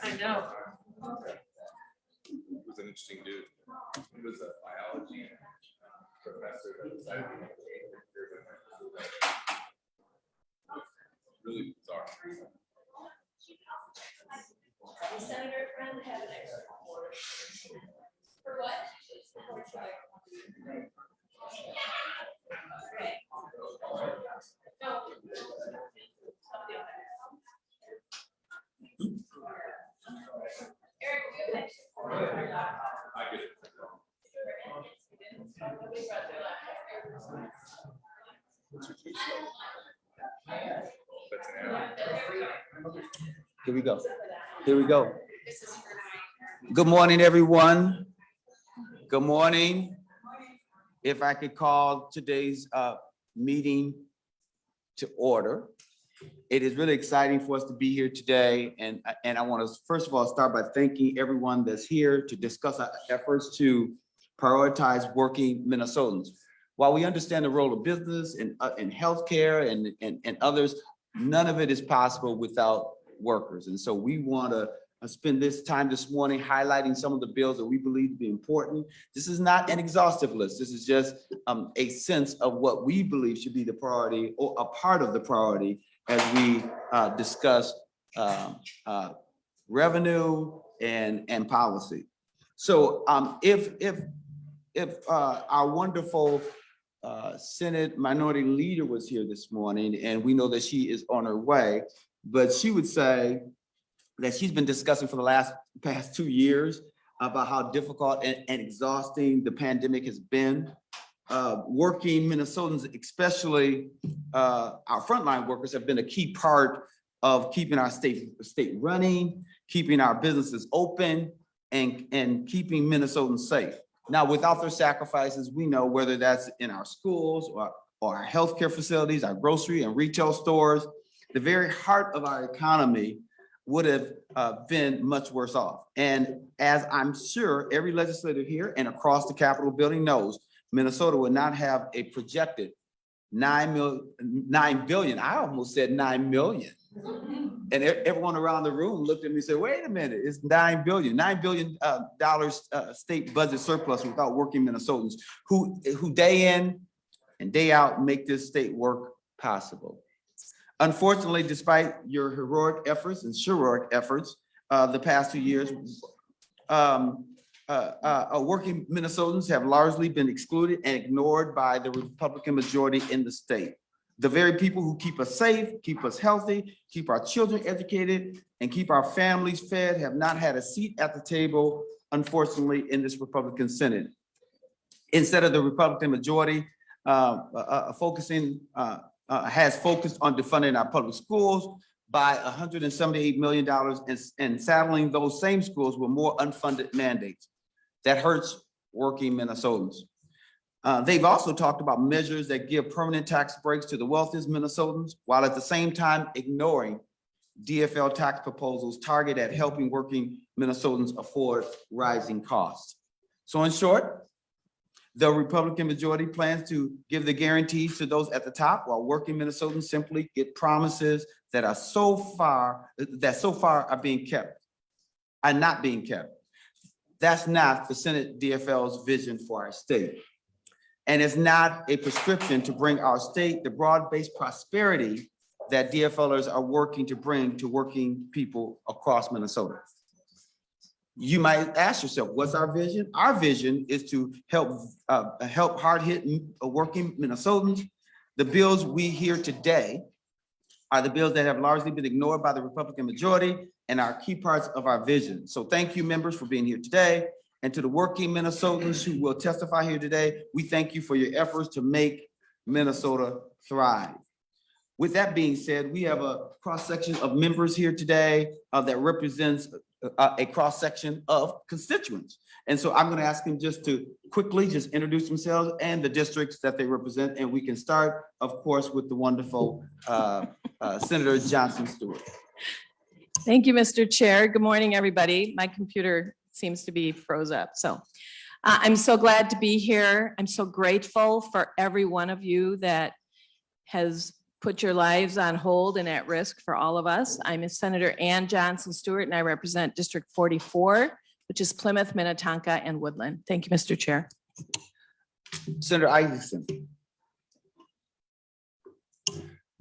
I know. He was an interesting dude. He was a biology professor that decided to make really bizarre. Senator friend had an extra quarter. For what? Okay. No. Eric, you have an extra quarter. I get it. That's an error. Here we go. Here we go. Good morning, everyone. Good morning. If I could call today's meeting to order. It is really exciting for us to be here today. And I want to, first of all, start by thanking everyone that's here to discuss our efforts to prioritize working Minnesotans. While we understand the role of business and healthcare and others, none of it is possible without workers. And so we want to spend this time this morning highlighting some of the bills that we believe to be important. This is not an exhaustive list. This is just a sense of what we believe should be the priority or a part of the priority as we discuss revenue and policy. So if our wonderful Senate Minority Leader was here this morning, and we know that she is on her way, but she would say that she's been discussing for the past 2 years about how difficult and exhausting the pandemic has been. Working Minnesotans, especially our frontline workers, have been a key part of keeping our state running, keeping our businesses open, and keeping Minnesotans safe. Now, without their sacrifices, we know whether that's in our schools or our healthcare facilities, our grocery and retail stores, the very heart of our economy would have been much worse off. And as I'm sure every legislator here and across the Capitol building knows, Minnesota would not have a projected 9 billion. I almost said 9 million. And everyone around the room looked at me and said, wait a minute, it's $9 billion state budget surplus without working Minnesotans who day in and day out make this state work possible. Unfortunately, despite your heroic efforts and the past 2 years, working Minnesotans have largely been excluded and ignored by the Republican majority in the state. The very people who keep us safe, keep us healthy, keep our children educated, and keep our families fed have not had a seat at the table, unfortunately, in this Republican Senate. Instead of the Republican majority has focused on defunding our public schools by $178 million and saddling those same schools with more unfunded mandates. That hurts working Minnesotans. They've also talked about measures that give permanent tax breaks to the wealthiest Minnesotans, while at the same time ignoring DFL tax proposals targeted at helping working Minnesotans afford rising costs. So in short, the Republican majority plans to give the guarantees to those at the top, while working Minnesotans simply get promises that are so far are being kept, are not being kept. That's not the Senate DFL's vision for our state. And it's not a prescription to bring our state the broad-based prosperity that DFLers are working to bring to working people across Minnesota. You might ask yourself, what's our vision? Our vision is to help hard-hit working Minnesotans. The bills we hear today are the bills that have largely been ignored by the Republican majority and are key parts of our vision. So thank you, members, for being here today. And to the working Minnesotans who will testify here today, we thank you for your efforts to make Minnesota thrive. With that being said, we have a cross-section of members here today that represents a cross-section of constituents. And so I'm going to ask them just to quickly just introduce themselves and the districts that they represent. And we can start, of course, with the wonderful Senator Johnson Stewart. Thank you, Mr. Chair. Good morning, everybody. My computer seems to be froze up. So I'm so glad to be here. I'm so grateful for every one of you that has put your lives on hold and at risk for all of us. I'm Senator Ann Johnson Stewart, and I represent District 44, which is Plymouth, Minnetonka, and Woodland. Thank you, Mr. Chair. Senator Isaacson.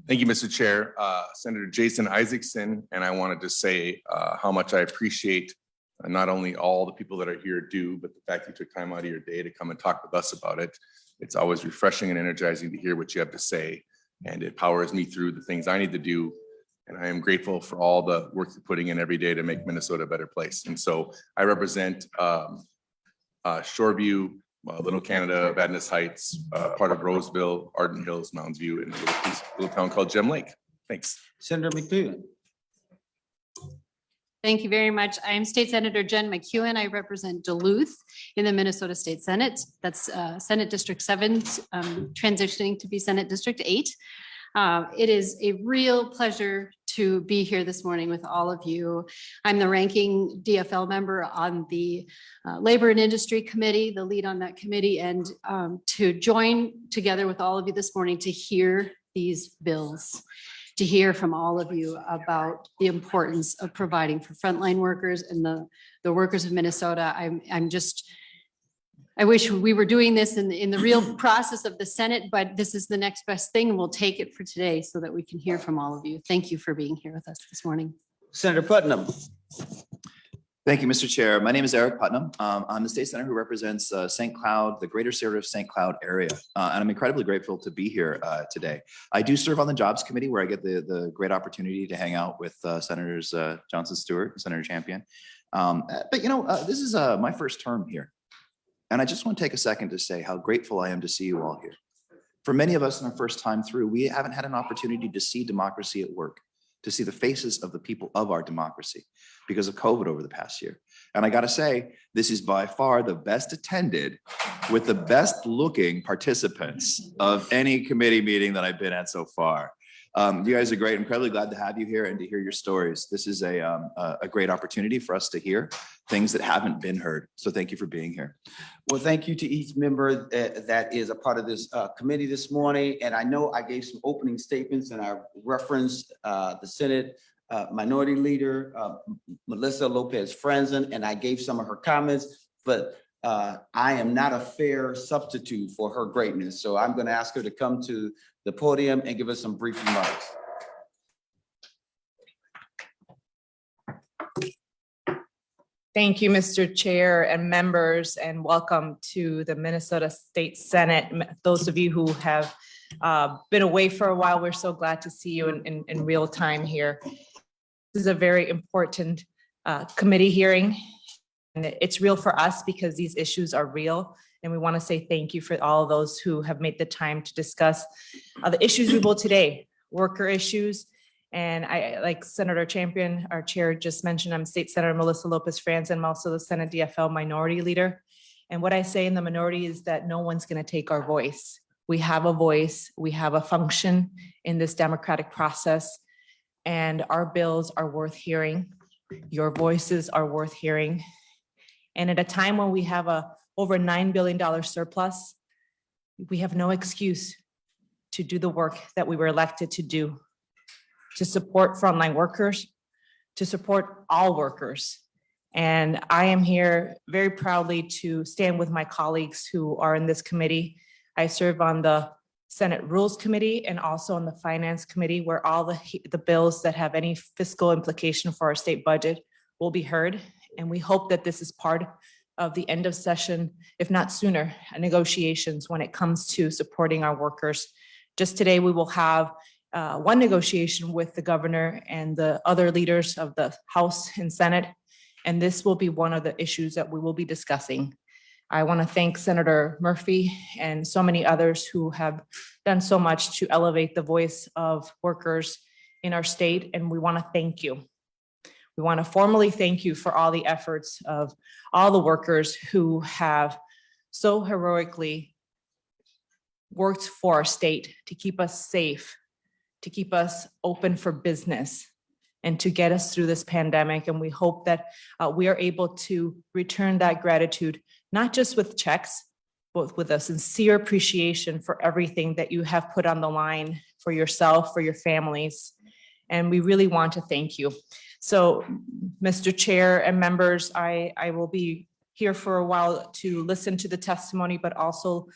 Thank you, Mr. Chair. Senator Jason Isaacson, and I wanted to say how much I appreciate not only all the people that are here do, but the fact you took time out of your day to come and talk with us about it. It's always refreshing and energizing to hear what you have to say, and it powers me through the things I need to do. And I am grateful for all the work you're putting in every day to make Minnesota a better place. And so I represent Shoreview, Little Canada, Vadnais Heights, part of Roseville, Arden Hills, Mounds View, and a little town called Gem Lake. Thanks. Senator McEwen. Thank you very much. I'm State Senator Jen Mcewen. I represent Duluth in the Minnesota State Senate. That's Senate District 7, transitioning to be Senate District 8. It is a real pleasure to be here this morning with all of you. I'm the ranking DFL member on the Labor and Industry Committee, the lead on that committee, and to join together with all of you this morning to hear these bills, to hear from all of you about the importance of providing for frontline workers and the workers of Minnesota. I wish we were doing this in the real process of the Senate, but this is the next best thing, and we'll take it for today so that we can hear from all of you. Thank you for being here with us this morning. Senator Putnam. Thank you, Mr. Chair. My name is Eric Putnam. I'm the state senator who represents St. Cloud, the greater Stewart of St. Cloud area. And I'm incredibly grateful to be here today. I do serve on the Jobs Committee, where I get the great opportunity to hang out with Senators Johnson Stewart and Senator Champion. But you know, this is my first term here. And I just want to take a second to say how grateful I am to see you all here. For many of us in our first time through, we haven't had an opportunity to see democracy at work, to see the faces of the people of our democracy because of COVID over the past year. And I got to say, this is by far the best attended with the best looking participants of any committee meeting that I've been at so far. You guys are great. I'm incredibly glad to have you here and to hear your stories. This is a great opportunity for us to hear things that haven't been heard. So thank you for being here. Well, thank you to each member that is a part of this committee this morning. And I know I gave some opening statements and I referenced the Senate Minority Leader, Melissa Lopez Franzen, and I gave some of her comments, but I am not a fair substitute for her greatness. So I'm going to ask her to come to the podium and give us some brief remarks. Thank you, Mr. Chair and members, and welcome to the Minnesota State Senate. Those of you who have been away for a while, we're so glad to see you in real time here. This is a very important committee hearing, and it's real for us because these issues are real. And we want to say thank you for all of those who have made the time to discuss the issues we will today, worker issues. And I, like Senator Champion, our chair just mentioned, I'm State Senator Melissa Lopez Franzen. I'm also the Senate DFL Minority Leader. And what I say in the minority is that no one's going to take our voice. We have a voice, we have a function in this democratic process, and our bills are worth hearing. Your voices are worth hearing. And at a time when we have a over $9 billion surplus, we have no excuse to do the work that we were elected to do, to support frontline workers, to support all workers. And I am here very proudly to stand with my colleagues who are in this committee. I serve on the Senate Rules Committee and also on the Finance Committee, where all the bills that have any fiscal implication for our state budget will be heard. And we hope that this is part of the end of session, if not sooner, negotiations when it comes to supporting our workers. Just today, we will have one negotiation with the governor and the other leaders of the House and Senate, and this will be one of the issues that we will be discussing. I want to thank Senator Murphy and so many others who have done so much to elevate the voice of workers in our state, and we want to thank you. We want to formally thank you for all the efforts of all the workers who have so heroically worked for our state to keep us safe, to keep us open for business, and to get us through this pandemic. And we hope that we are able to return that gratitude not just with checks, but with a sincere appreciation for everything that you have put on the line for yourself, for your families. And we really want to thank you. So, Mr. Chair and members, I will be here for a while to listen to the testimony, but also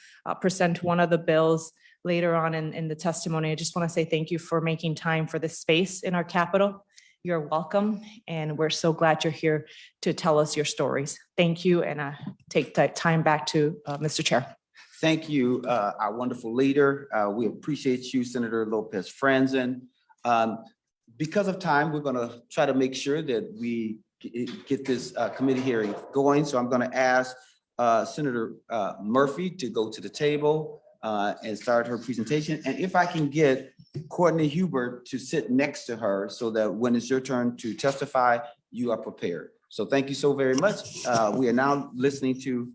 present one of the bills later on in the testimony. I just want to say thank you for making time for this space in our Capitol. You're welcome, and we're so glad you're here to tell us your stories. Thank you, and take that time back to Mr. Chair. Thank you, our wonderful leader. We appreciate you, Senator Lopez Franzen. Because of time, we're going to try to make sure that we get this committee hearing going. So I'm going to ask Senator Murphy to go to the table and start her presentation. And if I can get Courtney Hubert to sit next to her so that when it's your turn to testify, you are prepared. So thank you so very much. We are now listening to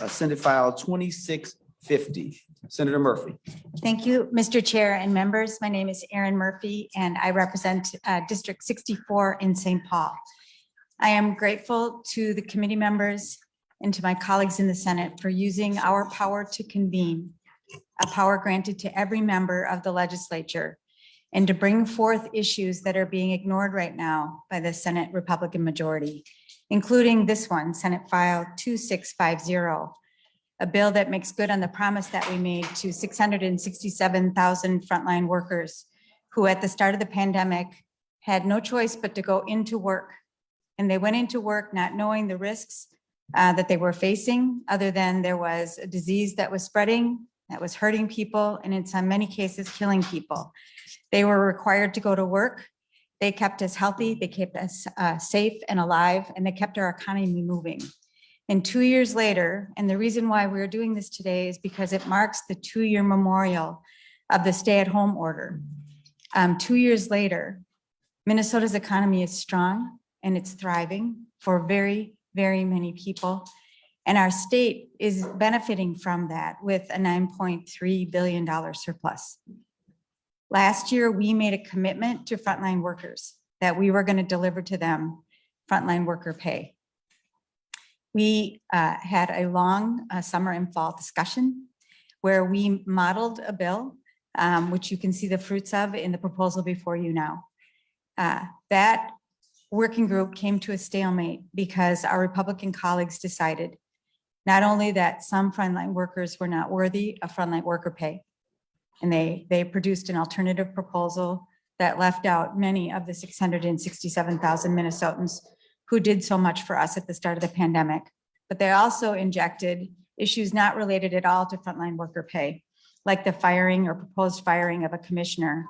Senate File 2650. Senator Murphy. Thank you, Mr. Chair and members. My name is Erin Murphy, and I represent District 64 in St. Paul. I am grateful to the committee members and to my colleagues in the Senate for using our power to convene, a power granted to every member of the legislature, and to bring forth issues that are being ignored right now by the Senate Republican majority, including this one, Senate File 2650. A bill that makes good on the promise that we made to 667,000 frontline workers who at the start of the pandemic had no choice but to go into work. And they went into work not knowing the risks that they were facing, other than there was a disease that was spreading, that was hurting people, and in some many cases, killing people. They were required to go to work. They kept us healthy, they kept us safe and alive, and they kept our economy moving. And 2 years later, and the reason why we're doing this today is because it marks the 2-year memorial of the stay-at-home order. 2 years later, Minnesota's economy is strong and it's thriving for very, very many people. And our state is benefiting from that with a $9.3 billion surplus. Last year, we made a commitment to frontline workers that we were going to deliver to them frontline worker pay. We had a long summer and fall discussion where we modeled a bill, which you can see the fruits of in the proposal before you now. That working group came to a stalemate because our Republican colleagues decided not only that some frontline workers were not worthy of frontline worker pay, and they produced an alternative proposal that left out many of the 667,000 Minnesotans who did so much for us at the start of the pandemic. But they also injected issues not related at all to frontline worker pay, like the firing or proposed firing of a commissioner,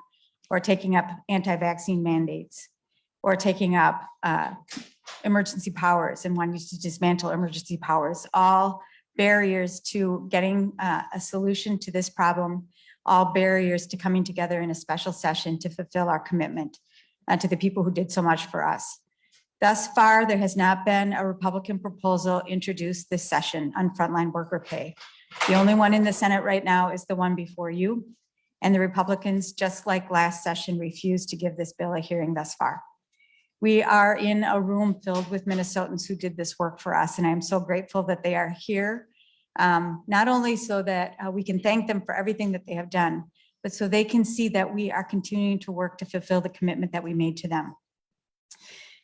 or taking up anti-vaccine mandates, or taking up emergency powers and wanting to dismantle emergency powers, all barriers to getting a solution to this problem, all barriers to coming together in a special session to fulfill our commitment to the people who did so much for us. Thus far, there has not been a Republican proposal introduced this session on frontline worker pay. The only one in the Senate right now is the one before you. And the Republicans, just like last session, refused to give this bill a hearing thus far. We are in a room filled with Minnesotans who did this work for us, and I'm so grateful that they are here, not only so that we can thank them for everything that they have done, but so they can see that we are continuing to work to fulfill the commitment that we made to them.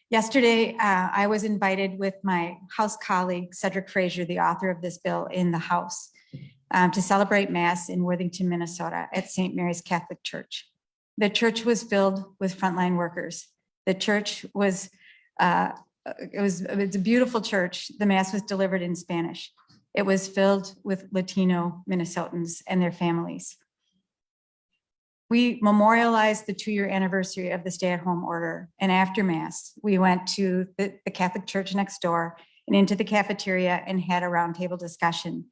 Yesterday, I was invited with my House colleague, Cedric Frazier, the author of this bill, in the House to celebrate Mass in Worthington, Minnesota at St. Mary's Catholic Church. The church was filled with frontline workers. The church was, it's a beautiful church. The Mass was delivered in Spanish. It was filled with Latino Minnesotans and their families. We memorialized the 2-year anniversary of the stay-at-home order, and after Mass, we went to the Catholic church next door and into the cafeteria and had a roundtable discussion.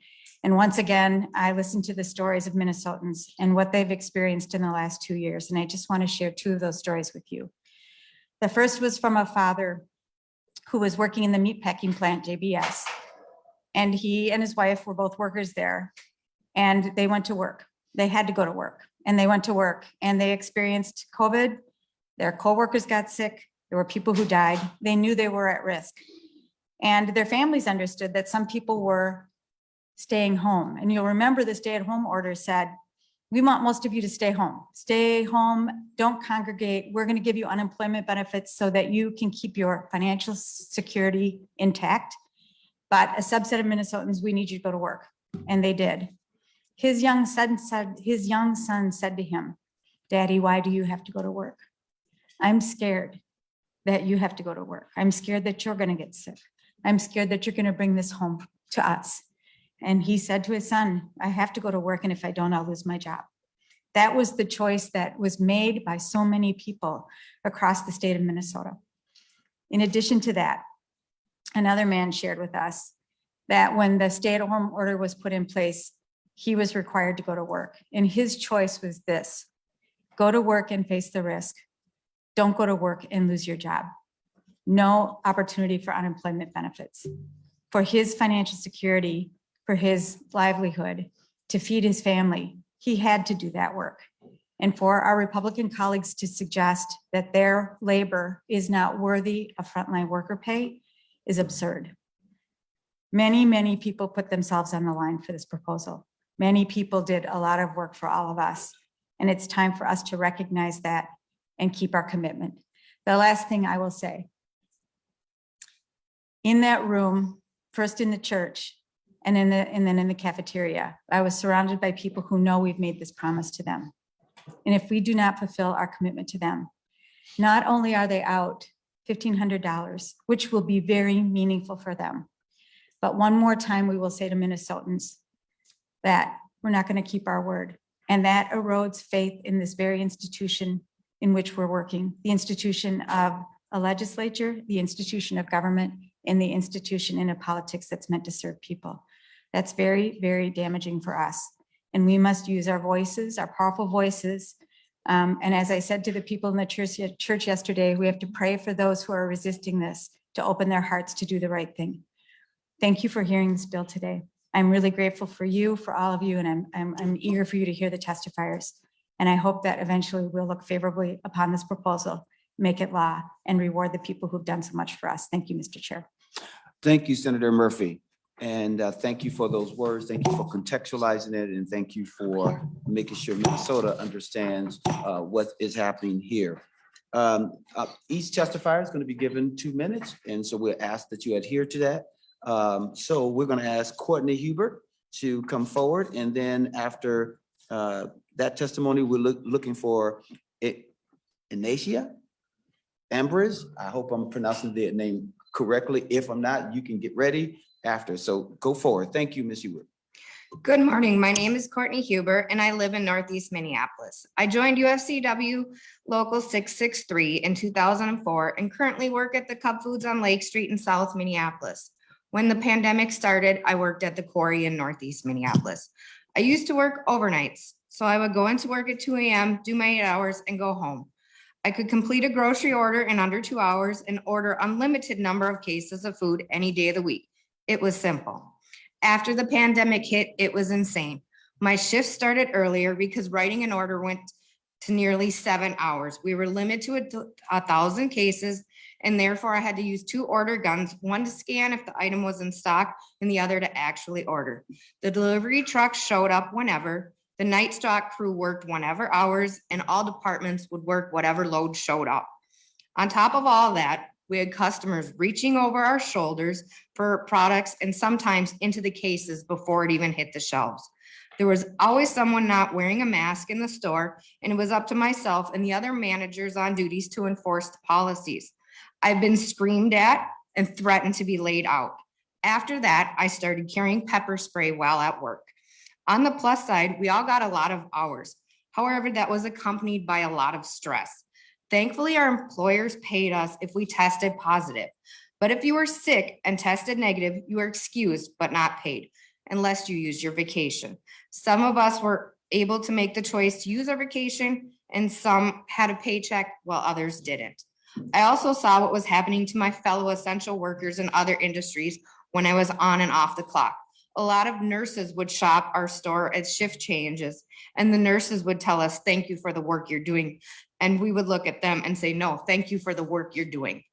And once again, I listened to the stories of Minnesotans and what they've experienced in the last 2 years, and I just want to share 2 of those stories with you. The first was from a father who was working in the meatpacking plant, JBS, and he and his wife were both workers there, and they went to work. They had to go to work. And they went to work and they experienced COVID. Their coworkers got sick. There were people who died. They knew they were at risk. And their families understood that some people were staying home. And you'll remember the stay-at-home order said, we want most of you to stay home. Stay home, don't congregate. We're going to give you unemployment benefits so that you can keep your financial security intact. But a subset of Minnesotans, we need you to go to work. And they did. His young son said to him, Daddy, why do you have to go to work? I'm scared that you have to go to work. I'm scared that you're going to get sick. I'm scared that you're going to bring this home to us. And he said to his son, I have to go to work, and if I don't, I'll lose my job. That was the choice that was made by so many people across the state of Minnesota. In addition to that, another man shared with us that when the stay-at-home order was put in place, he was required to go to work. And his choice was this: go to work and face the risk. Don't go to work and lose your job. No opportunity for unemployment benefits. For his financial security, for his livelihood, to feed his family, he had to do that work. And for our Republican colleagues to suggest that their labor is not worthy of frontline worker pay is absurd. Many, many people put themselves on the line for this proposal. Many people did a lot of work for all of us. And it's time for us to recognize that and keep our commitment. The last thing I will say, in that room, first in the church and then in the cafeteria, I was surrounded by people who know we've made this promise to them. And if we do not fulfill our commitment to them, not only are they out $1,500, which will be very meaningful for them, but one more time we will say to Minnesotans that we're not going to keep our word. And that erodes faith in this very institution in which we're working, the institution of a legislature, the institution of government, and the institution in a politics that's meant to serve people. That's very, very damaging for us. And we must use our voices, our powerful voices. And as I said to the people in the church yesterday, we have to pray for those who are resisting this to open their hearts to do the right thing. Thank you for hearing this bill today. I'm really grateful for you, for all of you, and I'm eager for you to hear the testifiers. And I hope that eventually we'll look favorably upon this proposal, make it law, and reward the people who've done so much for us. Thank you, Mr. Chair. Thank you, Senator Murphy. And thank you for those words. Thank you for contextualizing it. And thank you for making sure Minnesota understands what is happening here. Each testifier is going to be given 2 minutes. And so we'll ask that you adhere to that. So we're going to ask Courtney Hubert to come forward. And then after that testimony, we're looking for Inacia Ambrose. I hope I'm pronouncing the name correctly. If I'm not, you can get ready after. So go forward. Thank you, Ms. Hubert. Good morning. My name is Courtney Hubert and I live in Northeast Minneapolis. I joined UFCW Local 663 in 2004 and currently work at the Cub Foods on Lake Street in South Minneapolis. When the pandemic started, I worked at the quarry in Northeast Minneapolis. I used to work overnights, so I would go into work at 2 a.m., do my 8 hours and go home. I could complete a grocery order in under 2 hours and order unlimited number of cases of food any day of the week. It was simple. After the pandemic hit, it was insane. My shift started earlier because writing an order went to nearly 7 hours. We were limited to 1,000 cases, and therefore I had to use 2 order guns, one to scan if the item was in stock and the other to actually order. The delivery truck showed up whenever. The night stock crew worked whenever hours, and all departments would work whatever load showed up. On top of all that, we had customers reaching over our shoulders for products and sometimes into the cases before it even hit the shelves. There was always someone not wearing a mask in the store, and it was up to myself and the other managers on duties to enforce the policies. I've been screamed at and threatened to be laid out. After that, I started carrying pepper spray while at work. On the plus side, we all got a lot of hours. However, that was accompanied by a lot of stress. Thankfully, our employers paid us if we tested positive. But if you were sick and tested negative, you were excused but not paid unless you used your vacation. Some of us were able to make the choice to use our vacation, and some had a paycheck while others didn't. I also saw what was happening to my fellow essential workers in other industries when I was on and off the clock. A lot of nurses would shop our store at shift changes, and the nurses would tell us, thank you for the work you're doing. And we would look at them and say, no, thank you for the work you're doing.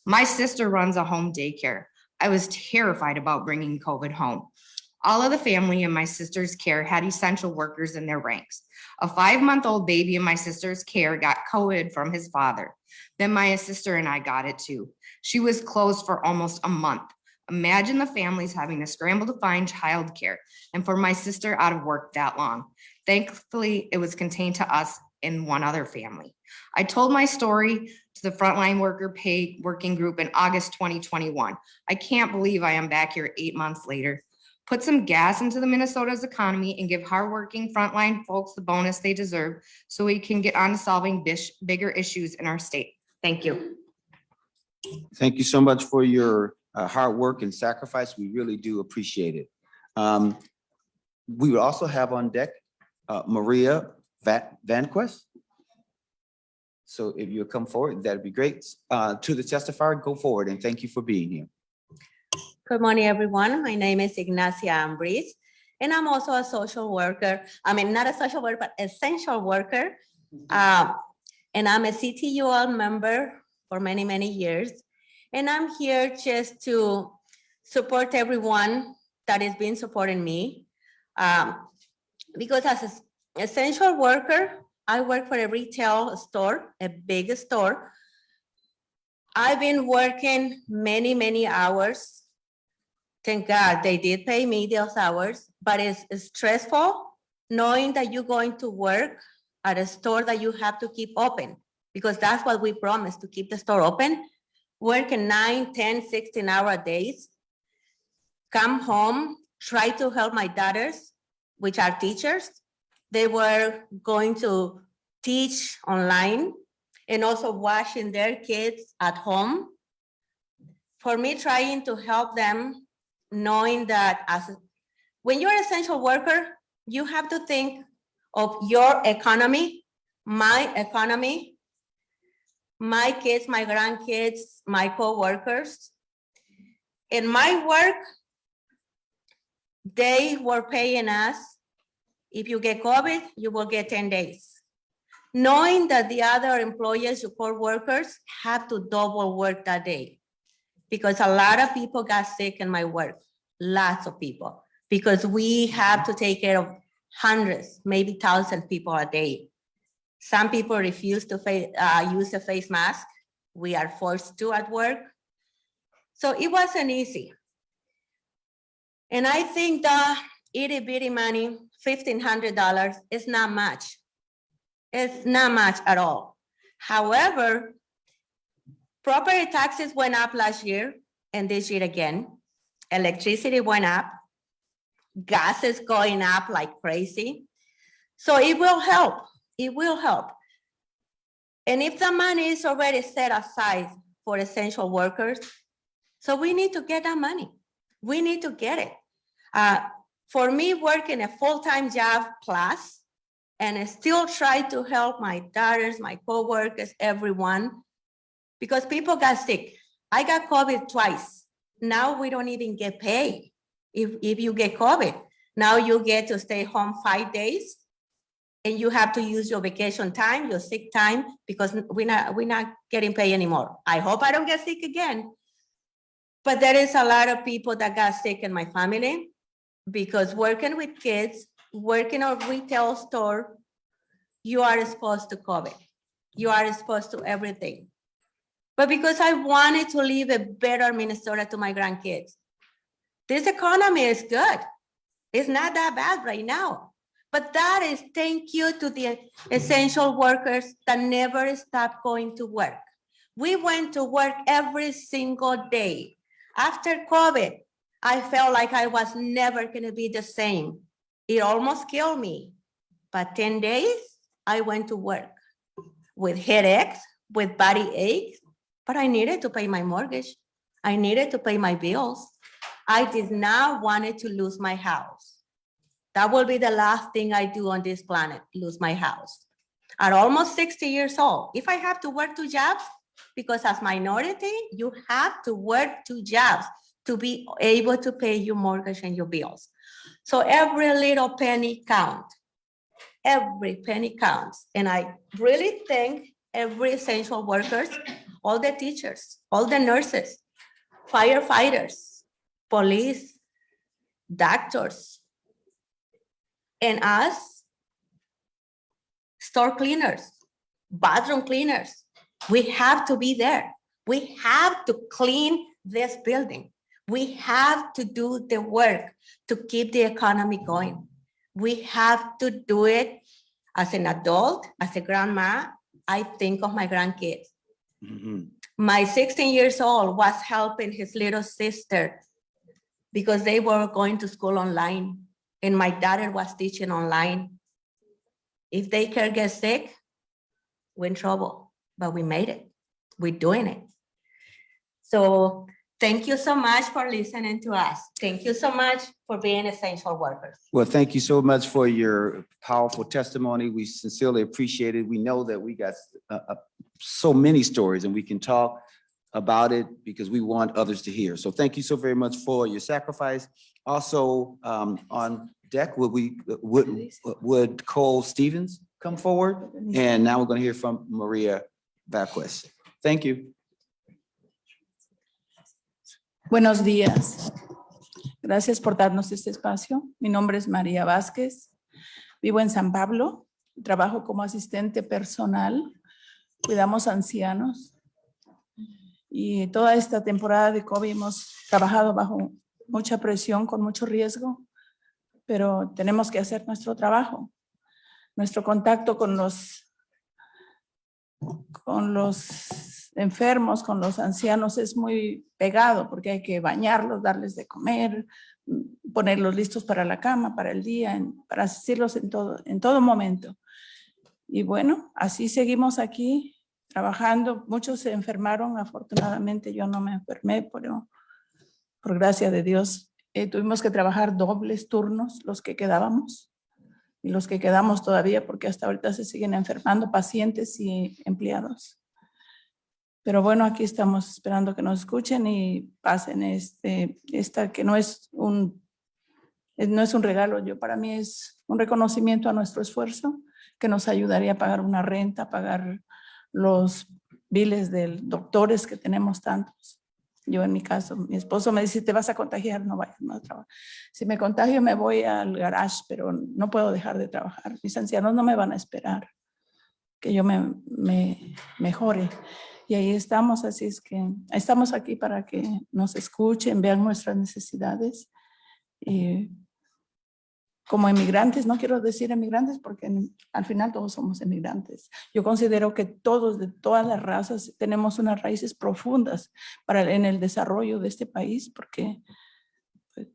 My sister runs a home daycare. I was terrified about bringing COVID home. All of the family in my sister's care had essential workers in their ranks. A 5-month-old baby in my sister's care got COVID from his father. Then my sister and I got it too. She was closed for almost a month. Imagine the families having to scramble to find childcare and for my sister out of work that long. Thankfully, it was contained to us and one other family. I told my story to the Frontline Worker Pay Working Group in August 2021. I can't believe I am back here 8 months later. Put some gas into the Minnesota's economy and give hardworking frontline folks the bonus they deserve so we can get on to solving bigger issues in our state. Thank you. Thank you so much for your hard work and sacrifice. We really do appreciate it. We will also have on deck Maria Vasquez. So if you'll come forward, that'd be great. To the testifier, go forward and thank you for being here. Good morning, everyone. My name is Ignacia Ambris, and I'm also a social worker. I mean, not a social worker, but essential worker. And I'm a CTUL member for many, many years. And I'm here just to support everyone that has been supporting me. Because as an essential worker, I work for a retail store, a big store. I've been working many, many hours. Thank God they did pay me those hours, but it's stressful knowing that you're going to work at a store that you have to keep open, because that's what we promised, to keep the store open, working 9, 10, 16-hour days, come home, try to help my daughters, which are teachers. They were going to teach online and also watching their kids at home. For me, trying to help them, knowing that when you're an essential worker, you have to think of your economy, my kids, my grandkids, my co-workers. In my work, they were paying us, if you get COVID, you will get 10 days. Knowing that the other employees, your co-workers, have to double work that day. Because a lot of people got sick in my work, lots of people, because we have to take care of hundreds, maybe 1,000 people a day. Some people refuse to use a face mask. We are forced to at work. So it wasn't easy. And I think the itty bitty money, $1,500, is not much. It's not much at all. However, property taxes went up last year and this year again. Electricity went up. Gas is going up like crazy. So it will help. It will help. And if the money is already set aside for essential workers, so we need to get that money. We need to get it. For me, working a full-time job plus, and I still try to help my daughters, my co-workers, everyone, because people got sick. I got COVID twice. Now we don't even get paid if you get COVID. Now you get to stay home 5 days and you have to use your vacation time, your sick time, because we're not getting paid anymore. I hope I don't get sick again. But there is a lot of people that got sick in my family because working with kids, working in a retail store, you are exposed to COVID. You are exposed to everything. But because I wanted to leave a better Minnesota to my grandkids. This economy is good. It's not that bad right now. But that is thank you to the essential workers that never stopped going to work. We went to work every single day. After COVID, I felt like I was never gonna be the same. It almost killed me. But 10 days, I went to work with headaches, with body aches, but I needed to pay my mortgage. I needed to pay my bills. I did not want to lose my house. That will be the last thing I do on this planet, lose my house. At almost 60 years old, if I have to work 2 jobs, because as minority, you have to work 2 jobs to be able to pay your mortgage and your bills. So every little penny counts. Every penny counts. And I really thank every essential workers, all the teachers, all the nurses, firefighters, police, doctors, and us, store cleaners, bathroom cleaners. We have to be there. We have to clean this building. We have to do the work to keep the economy going. We have to do it as an adult, as a grandma. I think of my grandkids. My 16 years old was helping his little sister because they were going to school online, and my daughter was teaching online. If they can get sick, we're in trouble, but we made it. We're doing it. So thank you so much for listening to us. Thank you so much for being essential workers. Well, thank you so much for your powerful testimony. We sincerely appreciate it. We know that we got so many stories and we can talk about it because we want others to hear. So thank you so very much for your sacrifice. Also, on deck, would Cole Stevens come forward? And now we're going to hear from Maria Vasquez. Thank you. Buenos días. Gracias por darnos este espacio. Mi nombre es María Vázquez. Vivo en San Pablo. Trabajo como asistente personal. Cuidamos ancianos. Y toda esta temporada de COVID hemos trabajado bajo mucha presión, con mucho riesgo, pero tenemos que hacer nuestro trabajo. Nuestro contacto con los enfermos, con los ancianos es muy pegado porque hay que bañarlos, darles de comer, ponerlos listos para la cama, para el día, para asistirlos en todo momento. Y bueno, así seguimos aquí trabajando. Muchos se enfermaron, afortunadamente yo no me enfermé, pero por gracia de Dios tuvimos que trabajar dobles turnos los que quedábamos y los que quedamos todavía, porque hasta ahorita se siguen enfermando pacientes y empleados. Pero bueno, aquí estamos esperando que nos escuchen y pasen esta que no es un regalo. Para mí es un reconocimiento a nuestro esfuerzo que nos ayudaría a pagar una renta, a pagar los biles de doctores que tenemos tantos. Yo en mi caso, mi esposo me dice, te vas a contagiar, no vayas más a trabajar. Si me contagio me voy al garage, pero no puedo dejar de trabajar. Mis ancianos no me van a esperar que yo me mejore. Y ahí estamos, así es que estamos aquí para que nos escuchen, vean nuestras necesidades. Y como emigrantes, no quiero decir emigrantes porque al final todos somos emigrantes. Yo considero que todos, de todas las razas, tenemos unas raíces profundas en el desarrollo de este país, porque pues,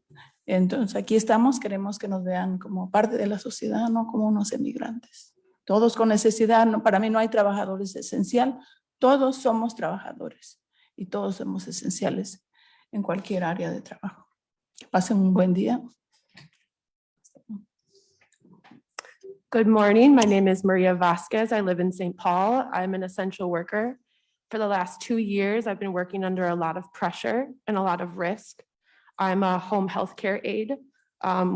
entonces aquí estamos, queremos que nos vean como parte de la sociedad, no como unos emigrantes. Todos con necesidad, no, para mí no hay trabajadores esencial, todos somos trabajadores y todos somos esenciales en cualquier área de trabajo. Que pasen un buen día. Good morning. My name is Maria Vasquez. I live in St. Paul. I'm an essential worker. For the last 2 years, I've been working under a lot of pressure and a lot of risk. I'm a home healthcare aide.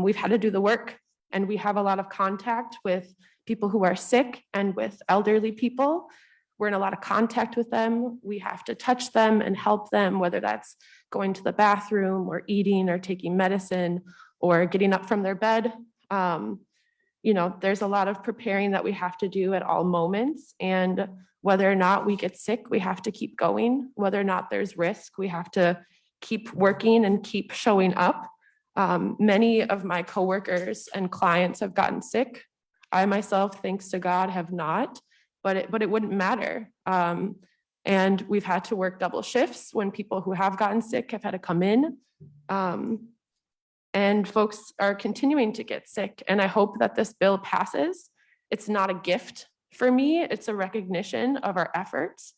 We've had to do the work, and we have a lot of contact with people who are sick and with elderly people. We're in a lot of contact with them. We have to touch them and help them, whether that's going to the bathroom or eating or taking medicine or getting up from their bed. You know, there's a lot of preparing that we have to do at all moments. And whether or not we get sick, we have to keep going. Whether or not there's risk, we have to keep working and keep showing up. Many of my coworkers and clients have gotten sick. I myself, thanks to God, have not, but it wouldn't matter. And we've had to work double shifts when people who have gotten sick have had to come in. And folks are continuing to get sick. And I hope that this bill passes. It's not a gift for me. It's a recognition of our efforts.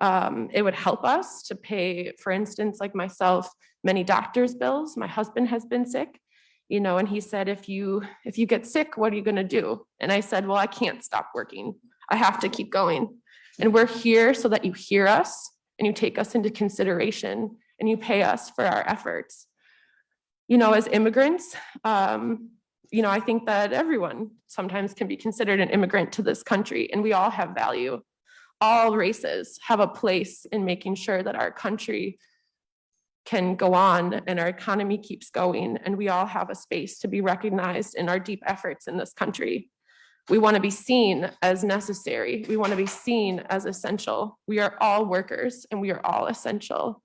It would help us to pay, for instance, like myself, many doctor's bills. My husband has been sick, you know, and he said, if you get sick, what are you gonna do? And I said, well, I can't stop working. I have to keep going. And we're here so that you hear us and you take us into consideration and you pay us for our efforts. You know, as immigrants, you know, I think that everyone sometimes can be considered an immigrant to this country, and we all have value. All races have a place in making sure that our country can go on and our economy keeps going and we all have a space to be recognized in our deep efforts in this country. We want to be seen as necessary. We want to be seen as essential. We are all workers and we are all essential.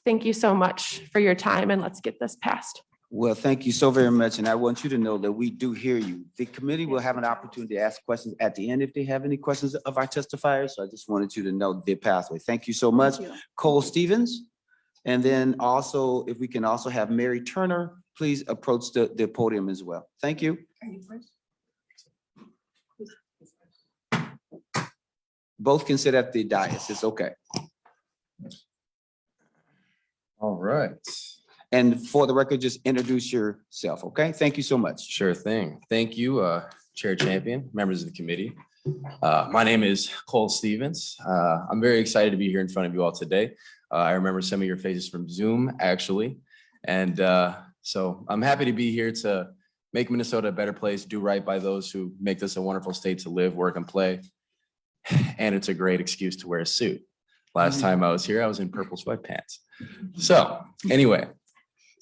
Thank you so much for your time and let's get this passed. Well, thank you so very much. And I want you to know that we do hear you. The committee will have an opportunity to ask questions at the end if they have any questions of our testifiers. So I just wanted you to know the pathway. Thank you so much. Cole Stevens. And then also, if we can also have Mary Turner, please approach the podium as well. Thank you. Both can sit at the dais. It's okay. All right. And for the record, just introduce yourself, okay? Thank you so much. Sure thing. Thank you, Chair Champion, members of the committee. My name is Cole Stevens. I'm very excited to be here in front of you all today. I remember some of your faces from Zoom, actually. And so I'm happy to be here to make Minnesota a better place, do right by those who make this a wonderful state to live, work, and play. And it's a great excuse to wear a suit. Last time I was here, I was in purple sweatpants. So anyway,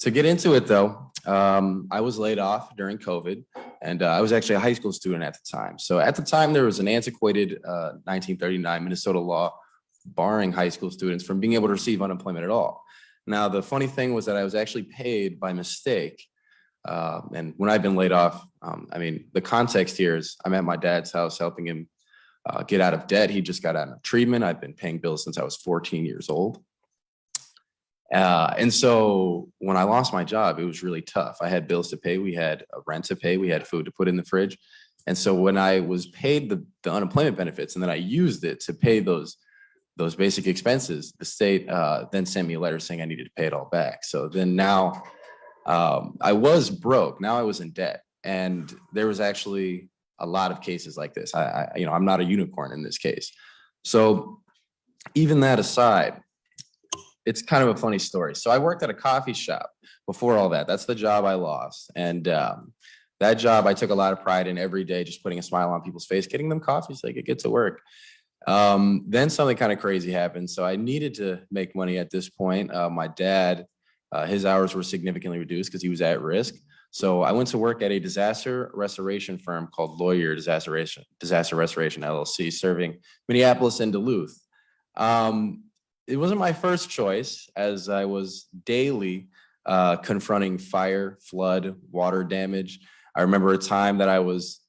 to get into it though, I was laid off during COVID and I was actually a high school student at the time. So at the time there was an antiquated 1939 Minnesota law barring high school students from being able to receive unemployment at all. Now, the funny thing was that I was actually paid by mistake. And when I've been laid off, I mean, the context here is I'm at my dad's house helping him get out of debt. He just got out of treatment. I've been paying bills since I was 14 years old. And so when I lost my job, it was really tough. I had bills to pay. We had a rent to pay. We had food to put in the fridge. And so when I was paid the unemployment benefits and then I used it to pay those basic expenses, the state then sent me a letter saying I needed to pay it all back. So then now I was broke. Now I was in debt. And there was actually a lot of cases like this. I'm not a unicorn in this case. So even that aside, it's kind of a funny story. So I worked at a coffee shop before all that. That's the job I lost. And that job I took a lot of pride in every day, just putting a smile on people's face, getting them coffee so they could get to work. Then something kind of crazy happened. So I needed to make money at this point. My dad, his hours were significantly reduced because he was at risk. So I went to work at a disaster restoration firm called Lawyer Disaster Restoration LLC, serving Minneapolis and Duluth. It wasn't my first choice, as I was daily confronting fire, flood, water damage. I remember a time that I was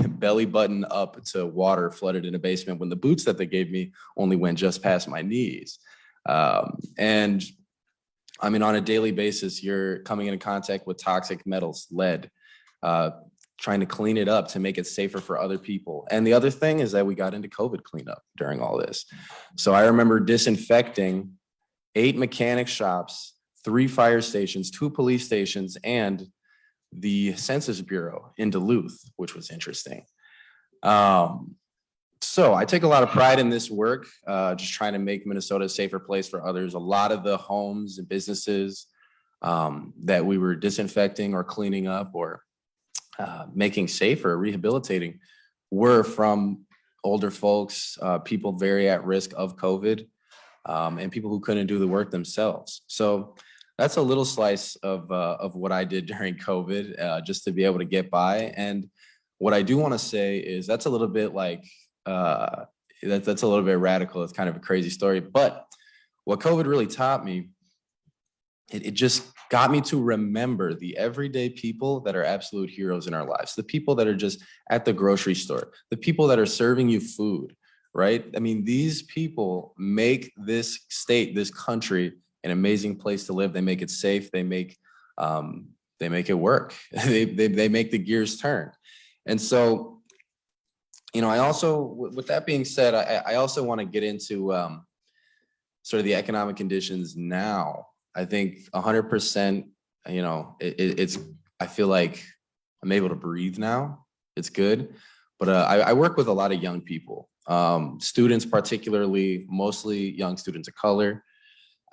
belly button up to water flooded in a basement when the boots that they gave me only went just past my knees. And I mean, on a daily basis, you're coming into contact with toxic metals, lead, trying to clean it up to make it safer for other people. And the other thing is that we got into COVID cleanup during all this. So I remember disinfecting 8 mechanic shops, 3 fire stations, 2 police stations, and the Census Bureau in Duluth, which was interesting. So I take a lot of pride in this work, just trying to make Minnesota a safer place for others. A lot of the homes and businesses that we were disinfecting or cleaning up or making safer, rehabilitating, were from older folks, people very at risk of COVID, and people who couldn't do the work themselves. So that's a little slice of what I did during COVID, just to be able to get by. And what I do want to say is that's a little bit like, that's a little bit radical. It's kind of a crazy story. But what COVID really taught me, it just got me to remember the everyday people that are absolute heroes in our lives, the people that are just at the grocery store, the people that are serving you food, right? I mean, these people make this state, this country, an amazing place to live. They make it safe. They make it work. They make the gears turn. And so, you know, I also, with that being said, I also want to get into sort of the economic conditions now. I think 100%, you know, I feel like I'm able to breathe now. It's good. But I work with a lot of young people, students, particularly, mostly young students of color.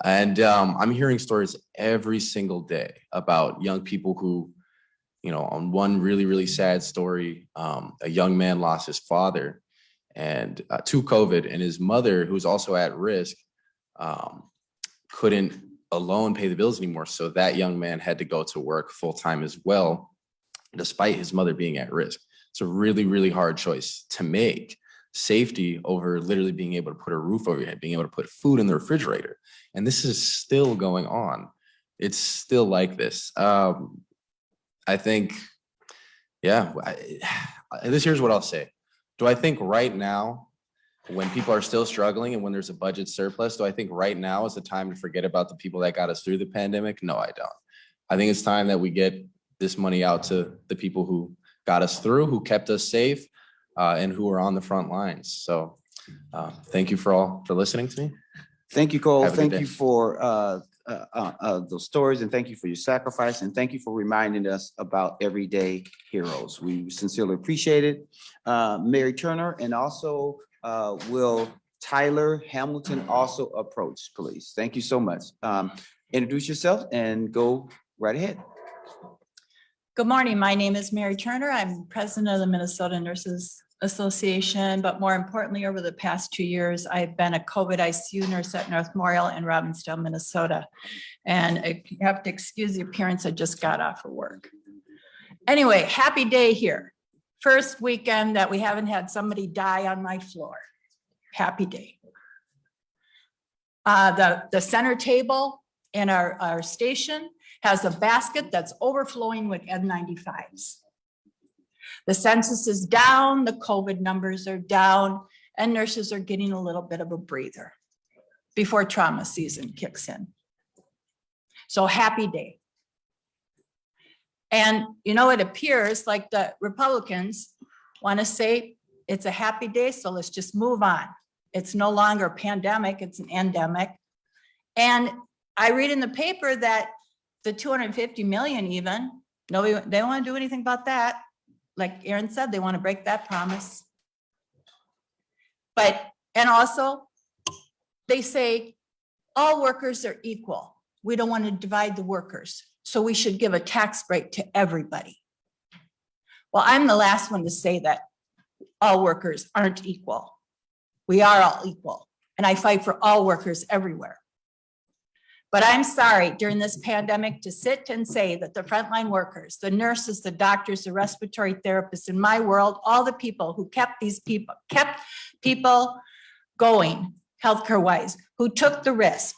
And I'm hearing stories every single day about young people who, you know, on one really, really sad story, a young man lost his father and to COVID, and his mother, who's also at risk, couldn't alone pay the bills anymore. So that young man had to go to work full time as well, despite his mother being at risk. It's a really, really hard choice to make. Safety over literally being able to put a roof over your head, being able to put food in the refrigerator. And this is still going on. It's still like this. I think, yeah, here's what I'll say. Do I think right now, when people are still struggling and when there's a budget surplus, do I think right now is the time to forget about the people that got us through the pandemic? No, I don't. I think it's time that we get this money out to the people who got us through, who kept us safe, and who are on the front lines. So thank you for listening to me. Thank you, Cole. Have a good Thank day. you for those stories, and thank you for your sacrifice, and thank you for reminding us about everyday heroes. We sincerely appreciate it. Mary Turner, and also will Tyler Hamilton also approach, please? Thank you so much. Introduce yourself and go right ahead. Good morning. My name is Mary Turner. I'm president of the Minnesota Nurses Association, but more importantly, over the past 2 years, I've been a COVID ICU nurse at North Memorial in Robbinsdale, Minnesota. And if you have to excuse the appearance, I just got off of work. Anyway, happy day here. First weekend that we haven't had somebody die on my floor. Happy day. The center table in our station has a basket that's overflowing with N95s. The census is down, the COVID numbers are down, and nurses are getting a little bit of a breather before trauma season kicks in. So happy day. And you know, it appears like the Republicans want to say it's a happy day, so let's just move on. It's no longer a pandemic, it's an endemic. And I read in the paper that the 250 million even, nobody, they don't want to do anything about that. Like Aaron said, they want to break that promise. But, and also they say all workers are equal. We don't want to divide the workers. So we should give a tax break to everybody. Well, I'm the last one to say that all workers aren't equal. We are all equal. And I fight for all workers everywhere. But I'm sorry, during this pandemic, to sit and say that the frontline workers, the nurses, the doctors, the respiratory therapists in my world, all the people who kept people going healthcare wise, who took the risk,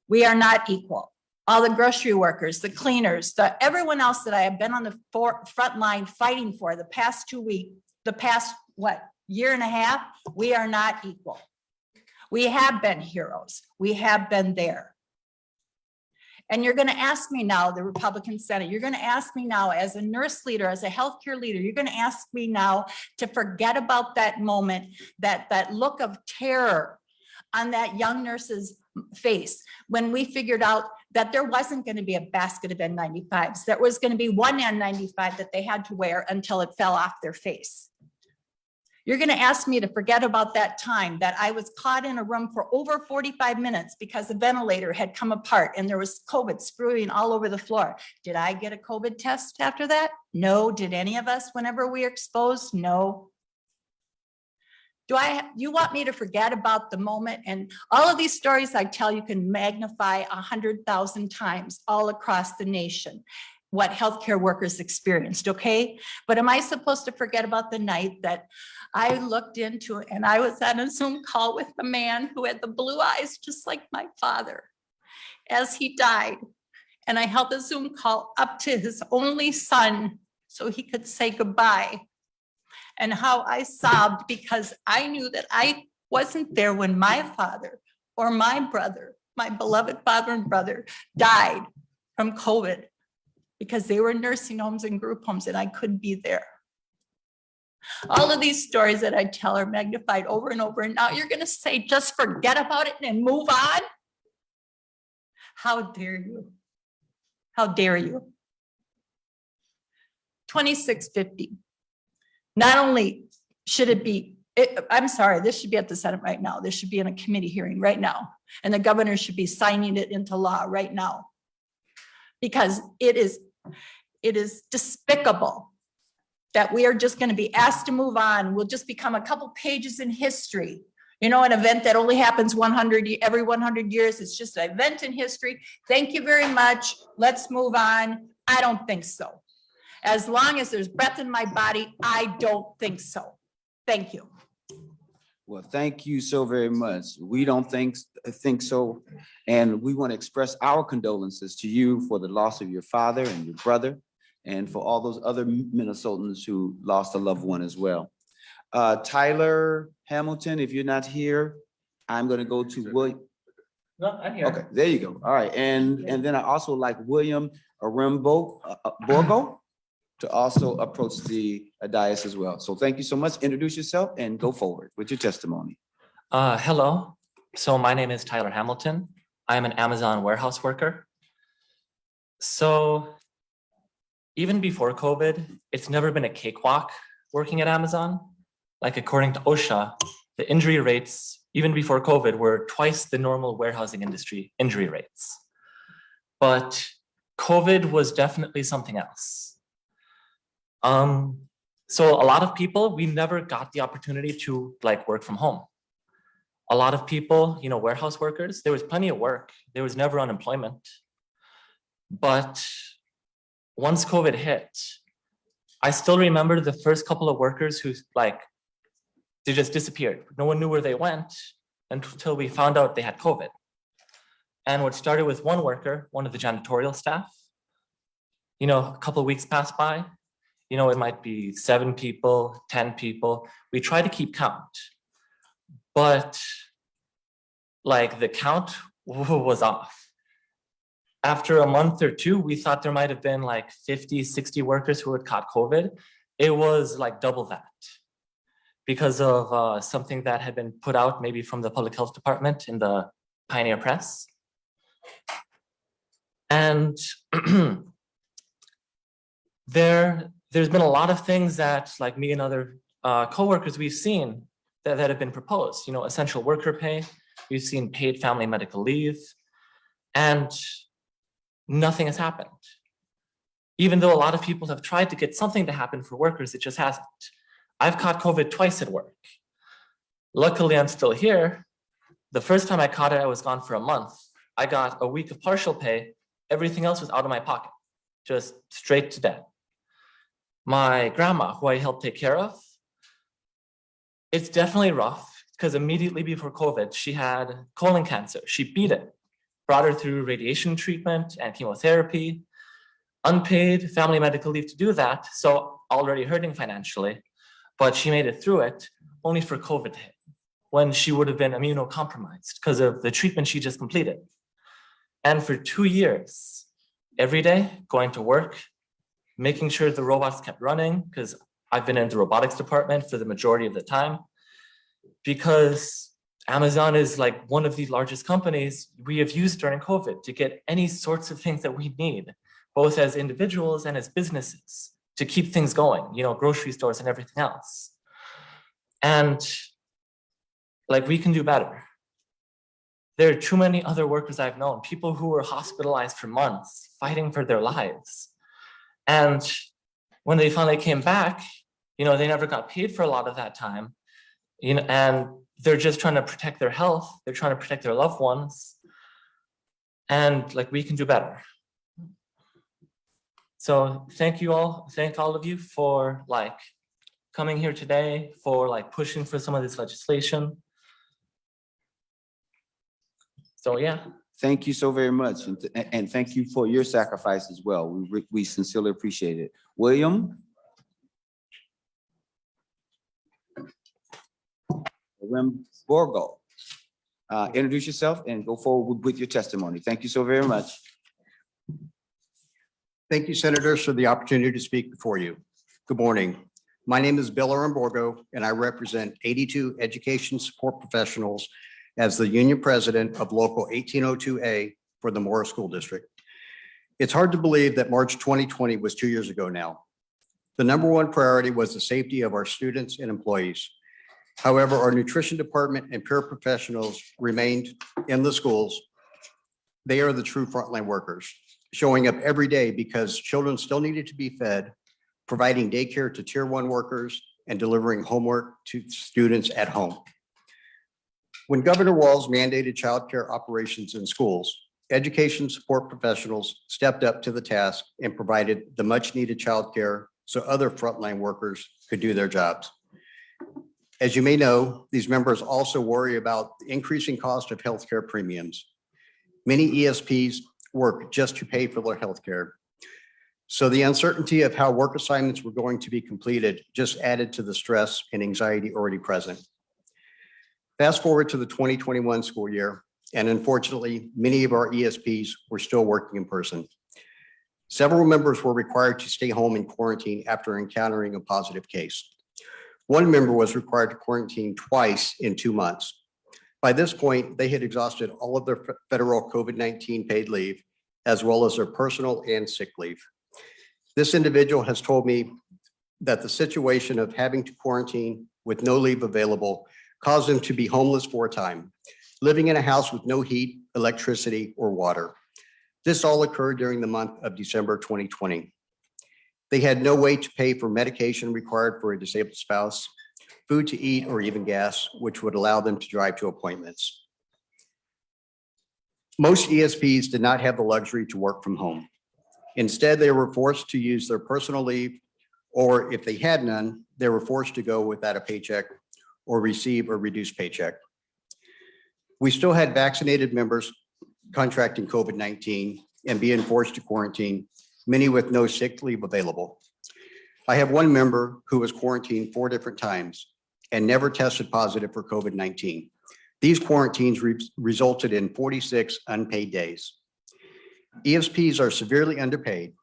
we are not equal. All the grocery workers, the cleaners, everyone else that I have been on the front line fighting for the past 2 weeks, the past, year and a half, we are not equal. We have been heroes. We have been there. And you're going to ask me now, the Republican Senate, you're going to ask me now as a nurse leader, as a healthcare leader, you're going to ask me now to forget about that moment, that look of terror on that young nurse's face when we figured out that there wasn't going to be a basket of N95s. There was going to be one N95 that they had to wear until it fell off their face. You're going to ask me to forget about that time that I was caught in a room for over 45 minutes because the ventilator had come apart and there was COVID spewing all over the floor. Did I get a COVID test after that? No. Did any of us whenever we were exposed? No. You want me to forget about the moment? And all of these stories I tell you can magnify 100,000 times all across the nation what healthcare workers experienced, okay? But am I supposed to forget about the night that I looked into and I was on a Zoom call with a man who had the blue eyes just like my father as he died. And I held the Zoom call up to his only son so he could say goodbye. And how I sobbed because I knew that I wasn't there when my father or my brother, my beloved father and brother, died from COVID because they were in nursing homes and group homes and I couldn't be there. All of these stories that I tell are magnified over and over. And now you're going to say, just forget about it and move on? How dare you? How dare you? 2650. Not only should it be, I'm sorry, this should be at the Senate right now. This should be in a committee hearing right now. And the governor should be signing it into law right now. Because it is despicable that we are just going to be asked to move on. We'll just become a couple pages in history. You know, an event that only happens every 100 years. It's just an event in history. Thank you very much. Let's move on. I don't think so. As long as there's breath in my body, I don't think so. Thank you. Well, thank you so very much. We don't think so. And we want to express our condolences to you for the loss of your father and your brother, and for all those other Minnesotans who lost a loved one as well. Tyler Hamilton, if you're not here, I'm going to go to William. No, I'm here. Okay, there you go. All right. And then I also like William Borgo to also approach the dais as well. So thank you so much. Introduce yourself and go forward with your testimony. Hello. So my name is Tyler Hamilton. I am an Amazon warehouse worker. So even before COVID, it's never been a cakewalk working at Amazon. Like according to OSHA, the injury rates, even before COVID, were twice the normal warehousing industry injury rates. But COVID was definitely something else. So a lot of people, we never got the opportunity to like work from home. A lot of people, you know, warehouse workers, there was plenty of work. There was never unemployment. But once COVID hit, I still remember the first couple of workers who like, they just disappeared. No one knew where they went until we found out they had COVID. And what started with one worker, one of the janitorial staff, you know, a couple of weeks passed by, you know, it might be 7 people, 10 people. We try to keep count, but like the count was off. After a month or two, we thought there might have been like 50, 60 workers who had caught COVID. It was like double that because of something that had been put out maybe from the public health department in the Pioneer Press. And there's been a lot of things that like me and other coworkers we've seen that have been proposed, you know, essential worker pay, we've seen paid family medical leave, and nothing has happened. Even though a lot of people have tried to get something to happen for workers, it just hasn't. I've caught COVID twice at work. Luckily, I'm still here. The first time I caught it, I was gone for a month. I got a week of partial pay. Everything else was out of my pocket, just straight to debt. My grandma, who I helped take care of, it's definitely rough because immediately before COVID, she had colon cancer. She beat it, brought her through radiation treatment and chemotherapy, unpaid family medical leave to do that. So already hurting financially, but she made it through it only for COVID to hit when she would have been immunocompromised because of the treatment she just completed. And for 2 years, every day going to work, making sure the robots kept running, because I've been in the robotics department for the majority of the time, because Amazon is like one of the largest companies we have used during COVID to get any sorts of things that we need, both as individuals and as businesses, to keep things going, you know, grocery stores and everything else. And like, we can do better. There are too many other workers I've known, people who were hospitalized for months, fighting for their lives. And when they finally came back, you know, they never got paid for a lot of that time, you know, and they're just trying to protect their health. They're trying to protect their loved ones. And like, we can do better. So thank you all. Thank all of you for like coming here today, for like pushing for some of this legislation. So, yeah. Thank you so very much. And thank you for your sacrifice as well. We sincerely appreciate it. William? Borgo. Introduce yourself and go forward with your testimony. Thank you so very much. Thank you, Senators, for the opportunity to speak before you. Good morning. My name is Bill Borgo, and I represent 82 education support professionals as the union president of Local 1802A for the Morris School District. It's hard to believe that March 2020 was 2 years ago now. The #1 priority was the safety of our students and employees. However, our nutrition department and paraprofessionals remained in the schools. They are the true frontline workers, showing up every day because children still needed to be fed, providing daycare to Tier 1 workers, and delivering homework to students at home. When Governor Walz mandated childcare operations in schools, education support professionals stepped up to the task and provided the much needed childcare so other frontline workers could do their jobs. As you may know, these members also worry about the increasing cost of healthcare premiums. Many ESPs work just to pay for their healthcare. So the uncertainty of how work assignments were going to be completed just added to the stress and anxiety already present. Fast forward to the 2021 school year, and unfortunately, many of our ESPs were still working in person. Several members were required to stay home in quarantine after encountering a positive case. One member was required to quarantine twice in 2 months. By this point, they had exhausted all of their federal COVID-19 paid leave, as well as their personal and sick leave. This individual has told me that the situation of having to quarantine with no leave available caused them to be homeless for a time, living in a house with no heat, electricity, or water. This all occurred during the month of December 2020. They had no way to pay for medication required for a disabled spouse, food to eat, or even gas, which would allow them to drive to appointments. Most ESPs did not have the luxury to work from home. Instead, they were forced to use their personal leave, or if they had none, they were forced to go without a paycheck or receive a reduced paycheck. We still had vaccinated members contracting COVID-19 and being forced to quarantine, many with no sick leave available. I have one member who was quarantined 4 different times and never tested positive for COVID-19. These quarantines resulted in 46 unpaid days. ESPs are severely underpaid.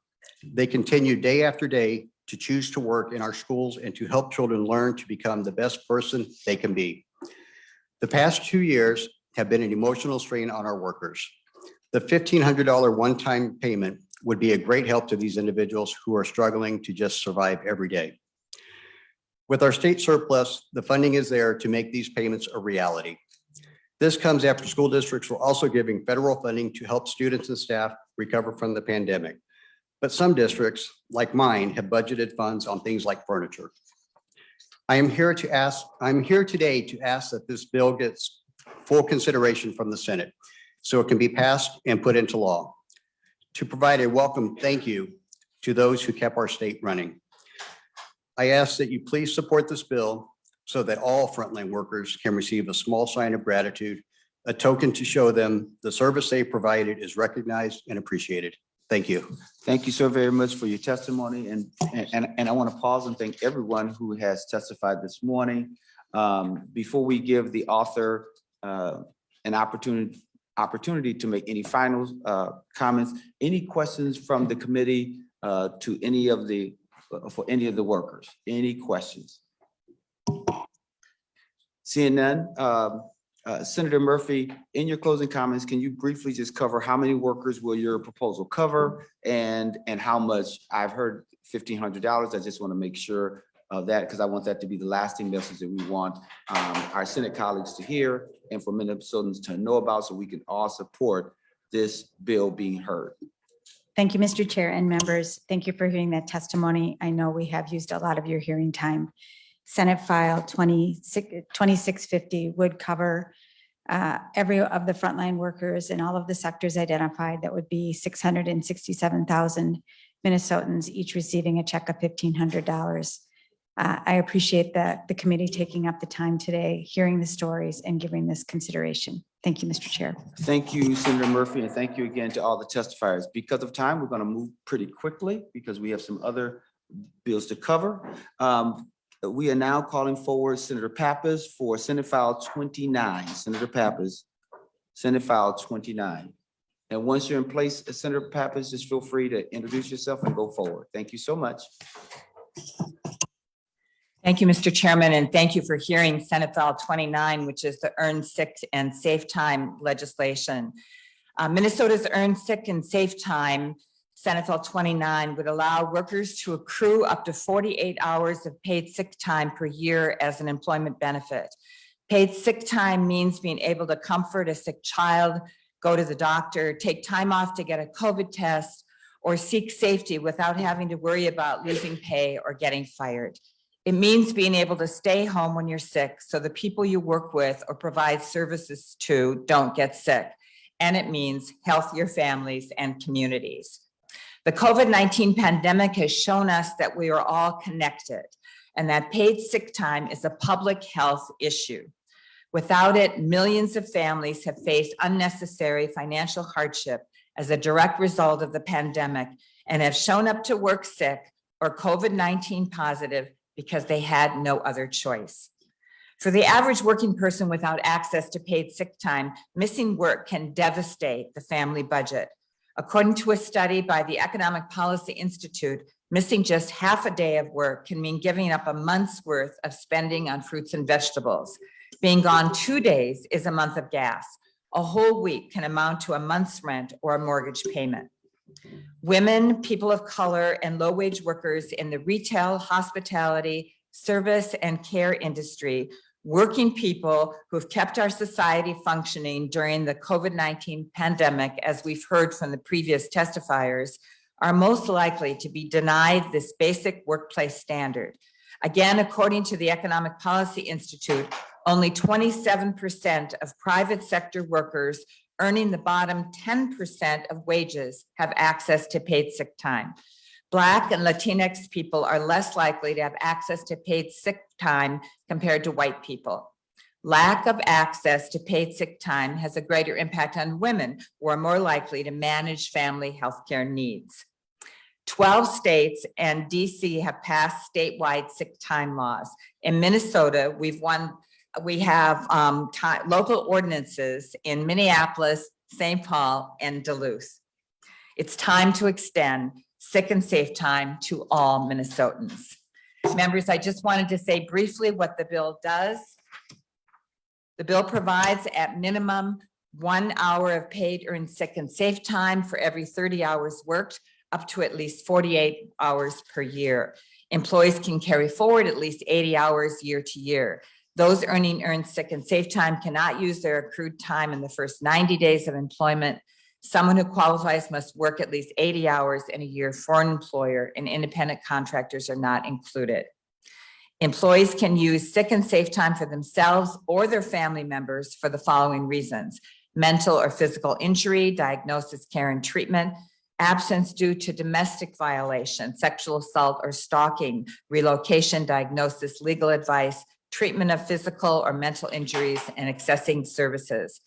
They continue day after day to choose to work in our schools and to help children learn to become the best person they can be. The past 2 years have been an emotional strain on our workers. The $1,500 one-time payment would be a great help to these individuals who are struggling to just survive every day. With our state surplus, the funding is there to make these payments a reality. This comes after school districts were also giving federal funding to help students and staff recover from the pandemic. But some districts, like mine, have budgeted funds on things like furniture. I'm here today to ask that this bill gets full consideration from the Senate so it can be passed and put into law. To provide a welcome thank you to those who kept our state running. I ask that you please support this bill so that all frontline workers can receive a small sign of gratitude, a token to show them the service they provided is recognized and appreciated. Thank you. Thank you so very much for your testimony. And I want to pause and thank everyone who has testified this morning. Before we give the author an opportunity to make any final comments, any questions from the committee to any of the workers? Any questions? Seeing none, Senator Murphy, in your closing comments, can you briefly just cover how many workers will your proposal cover and how much? I've heard $1,500. I just want to make sure of that because I want that to be the lasting message that we want our Senate colleagues to hear and for Minnesotans to know about so we can all support this bill being heard. Thank you, Mr. Chair and members. Thank you for hearing that testimony. I know we have used a lot of your hearing time. Senate File 2650 would cover every of the frontline workers in all of the sectors identified. That would be 667,000 Minnesotans, each receiving a check of $1,500. I appreciate the committee taking up the time today, hearing the stories and giving this consideration. Thank you, Mr. Chair. Thank you, Senator Murphy, and thank you again to all the testifiers. Because of time, we're going to move pretty quickly because we have some other bills to cover. We are now calling forward Senator Pappas for Senate File 29. Senator Pappas, Senate File 29. And once you're in place, Senator Pappas, just feel free to introduce yourself and go forward. Thank you so much. Thank you, Mr. Chairman, and thank you for hearing Senate File 29, which is the Earned Sick and Safe Time legislation. Minnesota's Earned Sick and Safe Time, Senate File 29, would allow workers to accrue up to 48 hours of paid sick time per year as an employment benefit. Paid sick time means being able to comfort a sick child, go to the doctor, take time off to get a COVID test, or seek safety without having to worry about losing pay or getting fired. It means being able to stay home when you're sick so the people you work with or provide services to don't get sick. And it means healthier families and communities. The COVID-19 pandemic has shown us that we are all connected and that paid sick time is a public health issue. Without it, millions of families have faced unnecessary financial hardship as a direct result of the pandemic and have shown up to work sick or COVID-19 positive because they had no other choice. For the average working person without access to paid sick time, missing work can devastate the family budget. According to a study by the Economic Policy Institute, missing just half a day of work can mean giving up a month's worth of spending on fruits and vegetables. Being gone 2 days is a month of gas. A whole week can amount to a month's rent or a mortgage payment. Women, people of color, and low-wage workers in the retail, hospitality, service, and care industry, working people who've kept our society functioning during the COVID-19 pandemic, as we've heard from the previous testifiers, are most likely to be denied this basic workplace standard. Again, according to the Economic Policy Institute, only 27% of private sector workers earning the bottom 10% of wages have access to paid sick time. Black and Latinx people are less likely to have access to paid sick time compared to white people. Lack of access to paid sick time has a greater impact on women who are more likely to manage family healthcare needs. 12 states and DC have passed statewide sick time laws. In Minnesota, we have local ordinances in Minneapolis, St. Paul, and Duluth. It's time to extend sick and safe time to all Minnesotans. Members, I just wanted to say briefly what the bill does. The bill provides at minimum 1 hour of paid earned sick and safe time for every 30 hours worked, up to at least 48 hours per year. Employees can carry forward at least 80 hours year to year. Those earning earned sick and safe time cannot use their accrued time in the first 90 days of employment. Someone who qualifies must work at least 80 hours in a year for an employer, and independent contractors are not included. Employees can use sick and safe time for themselves or their family members for the following reasons: mental or physical injury, diagnosis, care, and treatment, absence due to domestic violation, sexual assault or stalking, relocation, diagnosis, legal advice, treatment of physical or mental injuries, and accessing services.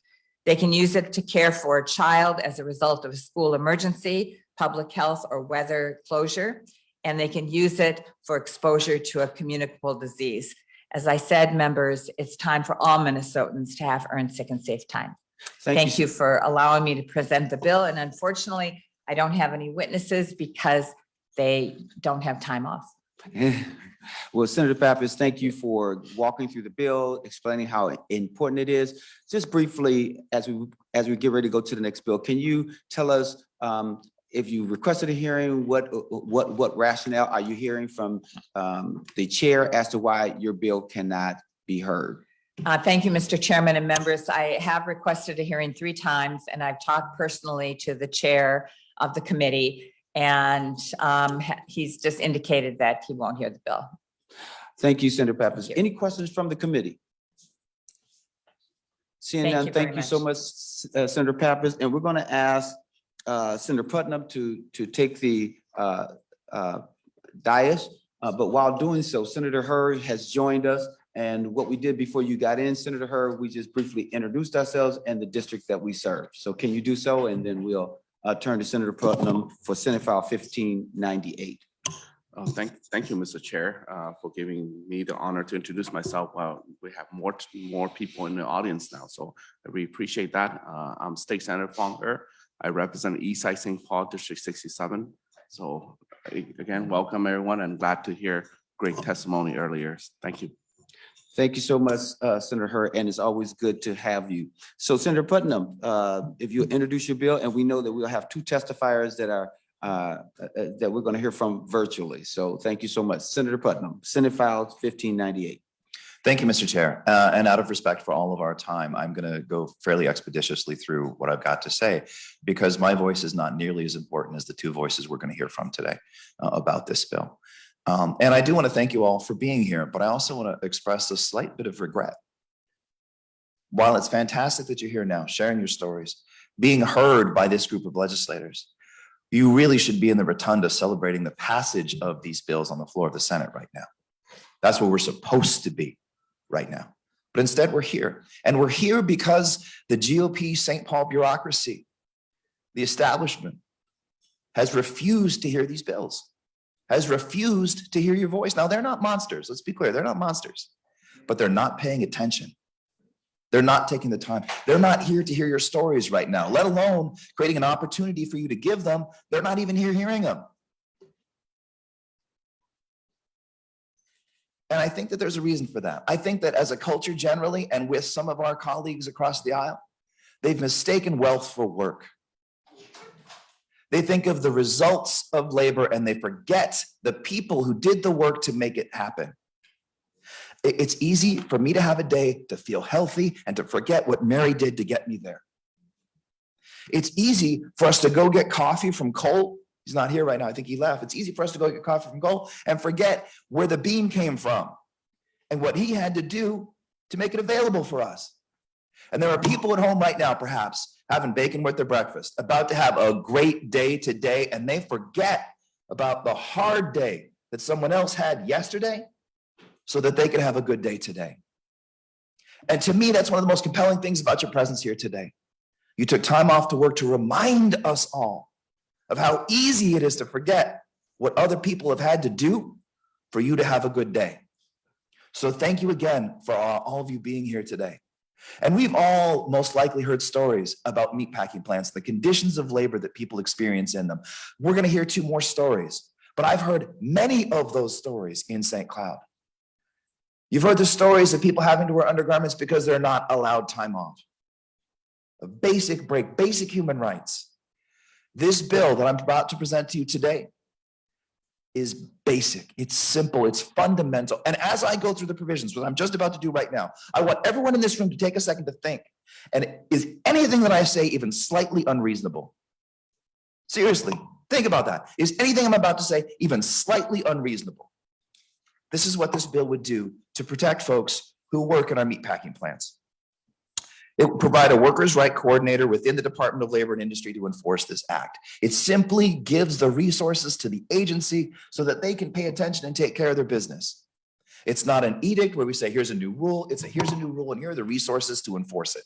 They can use it to care for a child as a result of a school emergency, public health, or weather closure, and they can use it for exposure to a communicable disease. As I said, members, it's time for all Minnesotans to have earned sick and safe time. Thank you for allowing me to present the bill, and unfortunately, I don't have any witnesses because they don't have time off. Well, Senator Pappas, thank you for walking through the bill, explaining how important it is. Just briefly, as we get ready to go to the next bill, can you tell us if you requested a hearing, what rationale are you hearing from the chair as to why your bill cannot be heard? Thank you, Mr. Chairman and members. I have requested a hearing 3 times, and I've talked personally to the chair of the committee, and he's just indicated that he won't hear the bill. Thank you, Senator Pappas. Any questions from the committee? Seeing none, thank you so much, Senator Pappas. And we're going to ask Senator Putnam to take the dais. But while doing so, Senator Hurd has joined us. And what we did before you got in, Senator Hurd, we just briefly introduced ourselves and the district that we serve. So can you do so? And then we'll turn to Senator Putnam for Senate File 1598. Oh, thank you, Mr. Chair, for giving me the honor to introduce myself. We have more people in the audience now, so I really appreciate that. I'm State Senator Fong Er. I represent Eastside St. Paul District 67. So again, welcome everyone, and glad to hear great testimony earlier. Thank you. Thank you so much, Senator Hurd, and it's always good to have you. So Senator Putnam, if you introduce your bill, and we know that we'll have 2 testifiers that are that we're going to hear from virtually. So thank you so much. Senator Putnam, Senate File 1598. Thank you, Mr. Chair. And out of respect for all of our time, I'm going to go fairly expeditiously through what I've got to say, because my voice is not nearly as important as the 2 voices we're going to hear from today about this bill. And I do want to thank you all for being here, but I also want to express a slight bit of regret. While it's fantastic that you're here now, sharing your stories, being heard by this group of legislators, you really should be in the rotunda celebrating the passage of these bills on the floor of the Senate right now. That's where we're supposed to be right now. But instead we're here. And we're here because the GOP St. Paul bureaucracy, the establishment, has refused to hear these bills, has refused to hear your voice. Now, they're not monsters. Let's be clear. They're not monsters, but they're not paying attention. They're not taking the time. They're not here to hear your stories right now, let alone creating an opportunity for you to give them. They're not even here hearing them. And I think that there's a reason for that. I think that as a culture generally, and with some of our colleagues across the aisle, they've mistaken wealth for work. They think of the results of labor and they forget the people who did the work to make it happen. It's easy for me to have a day to feel healthy and to forget what Mary did to get me there. It's easy for us to go get coffee from Cole. He's not here right now. I think he left. It's easy for us to go get coffee from Cole and forget where the bean came from and what he had to do to make it available for us. And there are people at home right now, perhaps, having bacon with their breakfast, about to have a great day today, and they forget about the hard day that someone else had yesterday so that they can have a good day today. And to me, that's one of the most compelling things about your presence here today. You took time off to work to remind us all of how easy it is to forget what other people have had to do for you to have a good day. So thank you again for all of you being here today. And we've all most likely heard stories about meatpacking plants, the conditions of labor that people experience in them. We're going to hear 2 more stories, but I've heard many of those stories in St. Cloud. You've heard the stories of people having to wear undergarments because they're not allowed time off. A basic break, basic human rights. This bill that I'm about to present to you today is basic, it's simple, it's fundamental. And as I go through the provisions, what I'm just about to do right now, I want everyone in this room to take a second to think. And is anything that I say even slightly unreasonable? Seriously, think about that. Is anything I'm about to say even slightly unreasonable? This is what this bill would do to protect folks who work in our meatpacking plants. It would provide a workers' right coordinator within the Department of Labor and Industry to enforce this act. It simply gives the resources to the agency so that they can pay attention and take care of their business. It's not an edict where we say, here's a new rule. It's a, here's a new rule and here are the resources to enforce it.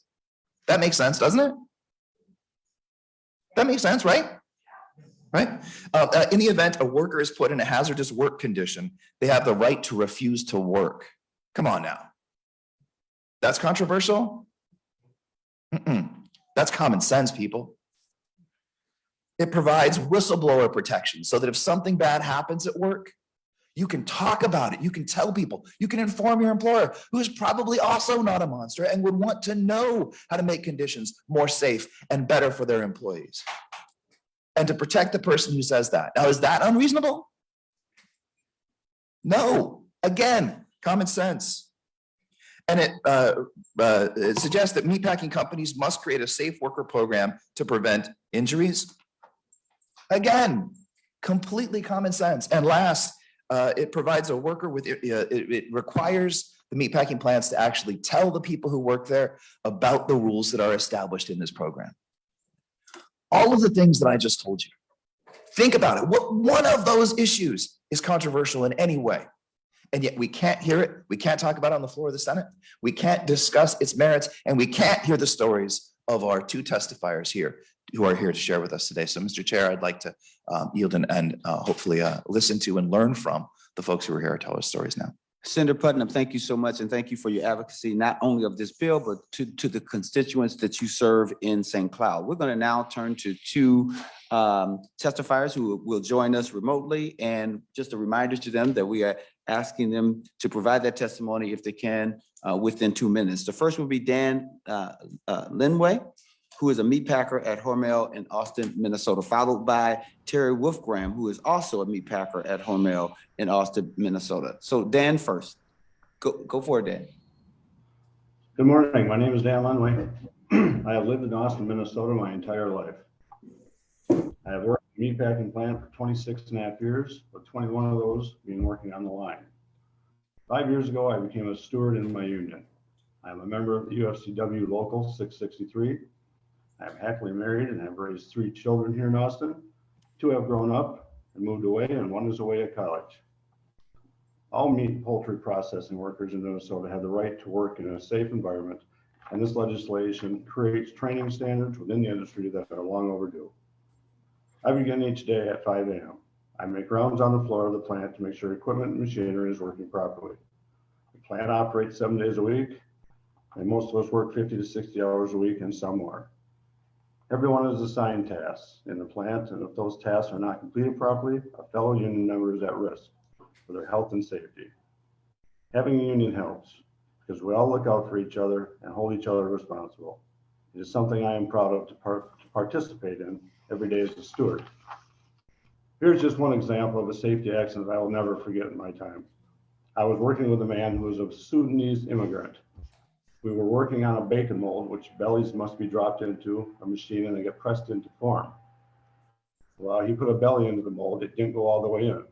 That makes sense, doesn't it? That makes sense, right? Right? In the event a worker is put in a hazardous work condition, they have the right to refuse to work. Come on now. That's controversial? That's common sense, people. It provides whistleblower protection so that if something bad happens at work, you can talk about it. You can tell people. You can inform your employer, who is probably also not a monster and would want to know how to make conditions more safe and better for their employees. And to protect the person who says that. Now, is that unreasonable? No. Again, common sense. And it suggests that meatpacking companies must create a safe worker program to prevent injuries. Again, completely common sense. And last, it provides a worker with, it requires the meatpacking plants to actually tell the people who work there about the rules that are established in this program. All of the things that I just told you, think about it. What one of those issues is controversial in any way? And yet we can't hear it. We can't talk about it on the floor of the Senate. We can't discuss its merits, and we can't hear the stories of our 2 testifiers here who are here to share with us today. So, Mr. Chair, I'd like to yield and hopefully listen to and learn from the folks who are here to tell us stories now. Senator Putnam, thank you so much, and thank you for your advocacy, not only of this bill, but to the constituents that you serve in St. Cloud. We're going to now turn to 2 testifiers who will join us remotely, and just a reminder to them that we are asking them to provide that testimony if they can within 2 minutes. The first will be Dan Linway, who is a meat packer at Hormel in Austin, Minnesota, followed by Terry Wolfgram, who is also a meat packer at Hormel in Austin, Minnesota. So Dan first. Go for it, Dan. Good morning. My name is Dan Linway. I have lived in Austin, Minnesota my entire life. I have worked meatpacking plant for 26.5 years, with 21 of those being working on the line. 5 years ago, I became a steward in my union. I'm a member of the UFCW Local 663. I'm happily married and have raised 3 children here in Austin. 2 have grown up and moved away, and 1 is away at college. All meat and poultry processing workers in Minnesota have the right to work in a safe environment, and this legislation creates training standards within the industry that are long overdue. I begin each day at 5 a.m. I make rounds on the floor of the plant to make sure equipment and machinery is working properly. The plant operates 7 days a week, and most of us work 50 to 60 hours a week and some more. Everyone is assigned tasks in the plant, and if those tasks are not completed properly, a fellow union member is at risk for their health and safety. Having a union helps because we all look out for each other and hold each other responsible. It is something I am proud of to participate in every day as a steward. Here's just one example of a safety accident I will never forget in my time. I was working with a man who was a Sudanese immigrant. We were working on a bacon mold, which bellies must be dropped into a machine and they get pressed into form. Well, he put a belly into the mold. It didn't go all the way in.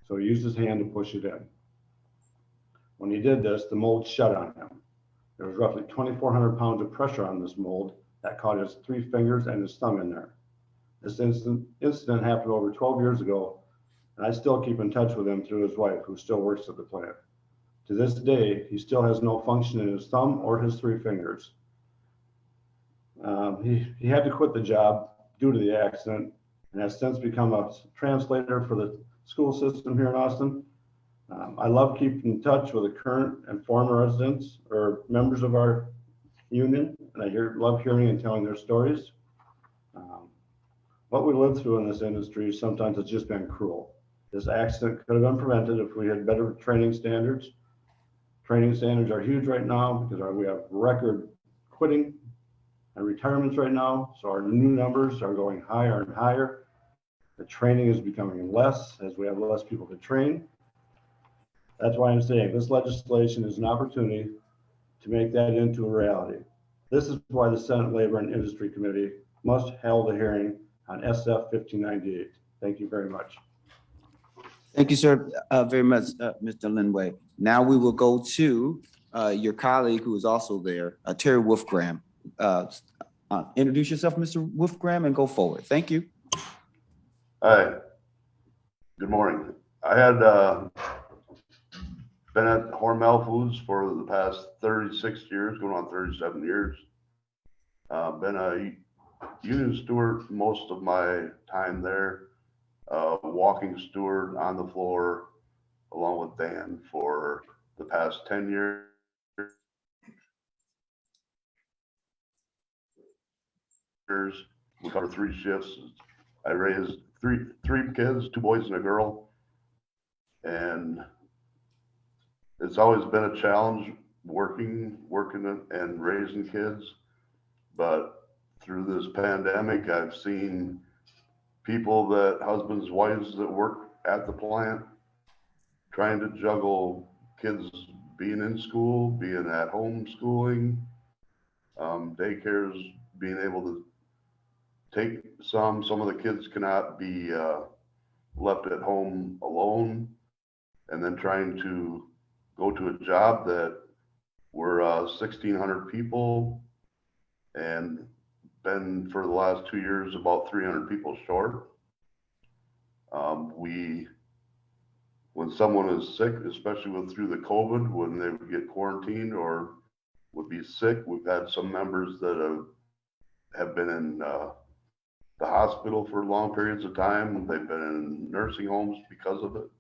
So he used his hand to push it in. When he did this, the mold shut on him. There was roughly 2,400 pounds of pressure on this mold that caught his 3 fingers and his thumb in there. This incident happened over 12 years ago, and I still keep in touch with him through his wife, who still works at the plant. To this day, he still has no function in his thumb or his 3 fingers. He had to quit the job due to the accident and has since become a translator for the school system here in Austin. I love keeping in touch with the current and former residents or members of our union, and I love hearing and telling their stories. What we live through in this industry sometimes has just been cruel. This accident could have been prevented if we had better training standards. Training standards are huge right now because we have record quitting and retirements right now. So our new numbers are going higher and higher. The training is becoming less as we have less people to train. That's why I'm saying this legislation is an opportunity to make that into a reality. This is why the Senate Labor and Industry Committee must hold a hearing on SF 1598. Thank you very much. Thank you, sir, very much, Mr. Linway. Now we will go to your colleague who is also there, Terry Wolfgram. Introduce yourself, Mr. Wolfgram, and go forward. Thank you. Hi, good morning. I had been at Hormel Foods for the past 36 years, going on 37 years. Been a union steward most of my time there, walking steward on the floor along with Dan for the past 10 years. We cover 3 shifts. I raised three kids, 2 boys and a girl. And it's always been a challenge working and raising kids. But through this pandemic, I've seen people husbands, wives that work at the plant, trying to juggle kids being in school, being at home schooling, daycares, being able to take some of the kids cannot be left at home alone, and then trying to go to a job that we're 1,600 people and been for the last 2 years about 300 people short. When someone is sick, especially through the COVID, when they would get quarantined or would be sick, we've had some members that have been in the hospital for long periods of time. They've been in nursing homes because of it.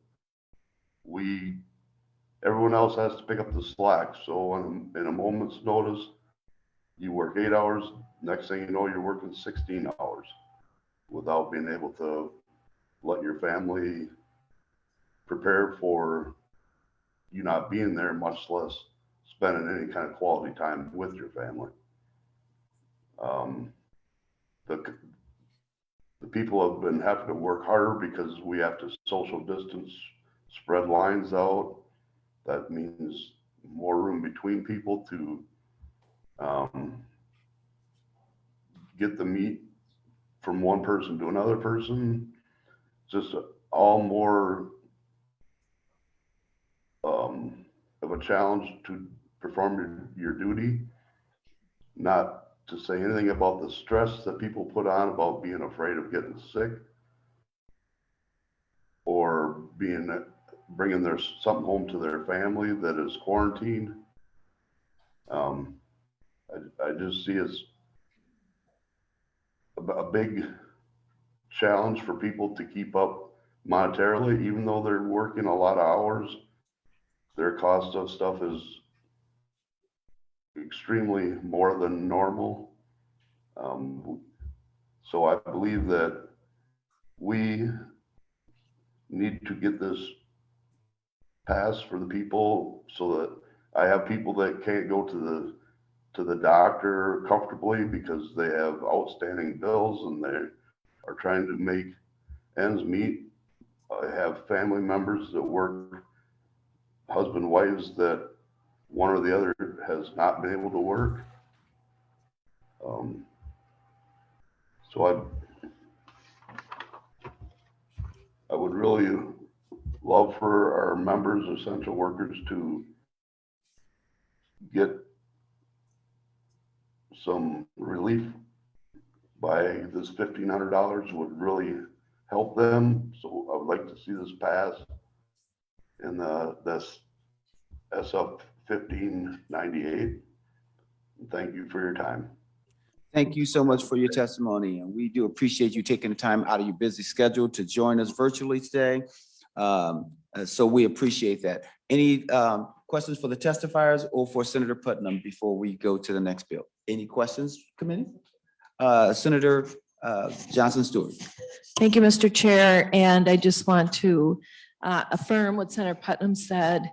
Everyone else has to pick up the slack. So in a moment's notice, you work 8 hours. Next thing you know, you're working 16 hours without being able to let your family prepare for you not being there, much less spending any kind of quality time with your family. The people have been having to work harder because we have to social distance, spread lines out. That means more room between people to get the meat from one person to another person, just all more of a challenge to perform your duty. Not to say anything about the stress that people put on about being afraid of getting sick or bringing something home to their family that is quarantined. I just see it's a big challenge for people to keep up monetarily, even though they're working a lot of hours. Their cost of stuff is extremely more than normal. So I believe that we need to get this passed for the people so that I have people that can't go to the doctor comfortably because they have outstanding bills and they are trying to make ends meet. I have family members that work, husband, wives, that one or the other has not been able to work. So I would really love for our members, essential workers, to get some relief by this $1,500 would really help them. So I would like to see this pass in this SF 1598. Thank you for your time. Thank you so much for your testimony, and we do appreciate you taking the time out of your busy schedule to join us virtually today. So we appreciate that. Any questions for the testifiers or for Senator Putnam before we go to the next bill? Any questions, committee? Senator Johnson Stewart. Thank you, Mr. Chair. And I just want to affirm what Senator Putnam said.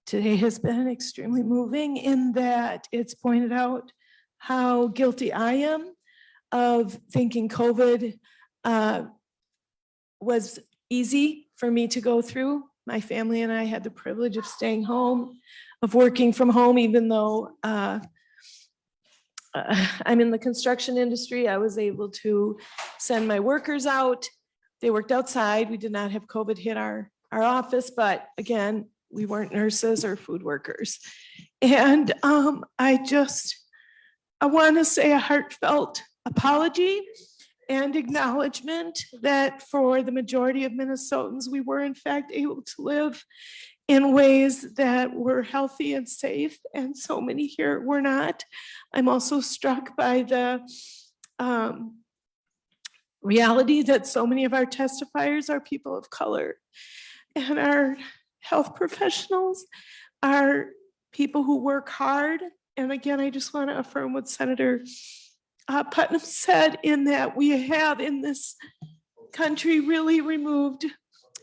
Today has been extremely moving in that it's pointed out how guilty I am of thinking COVID was easy for me to go through. My family and I had the privilege of staying home, of working from home, even though I'm in the construction industry. I was able to send my workers out. They worked outside. We did not have COVID hit our office, but again, we weren't nurses or food workers. And I want to say a heartfelt apology and acknowledgement that for the majority of Minnesotans, we were in fact able to live in ways that were healthy and safe, and so many here were not. I'm also struck by the reality that so many of our testifiers are people of color, and our health professionals are people who work hard. And again, I just want to affirm what Senator Putnam said, in that we have in this country really removed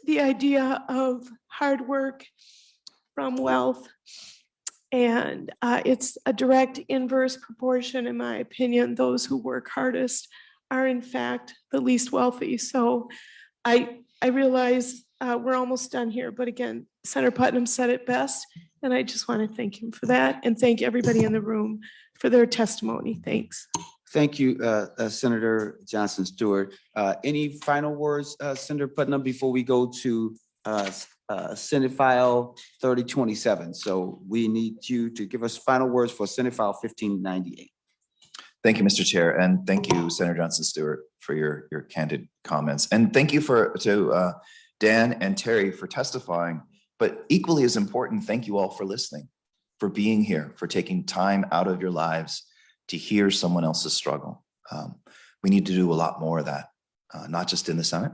the idea of hard work from wealth. And it's a direct inverse proportion, in my opinion. Those who work hardest are in fact the least wealthy. So I realize we're almost done here, but again, Senator Putnam said it best, and I just want to thank him for that and thank everybody in the room for their testimony. Thanks. Thank you, Senator Johnson Stewart. Any final words, Senator Putnam, before we go to Senate File 3027? So we need you to give us final words for Senate File 1598. Thank you, Mr. Chair, and thank you, Senator Johnson Stewart, for your candid comments. And thank you to Dan and Terry for testifying. But equally as important, thank you all for listening, for being here, for taking time out of your lives to hear someone else's struggle. We need to do a lot more of that, not just in the Senate,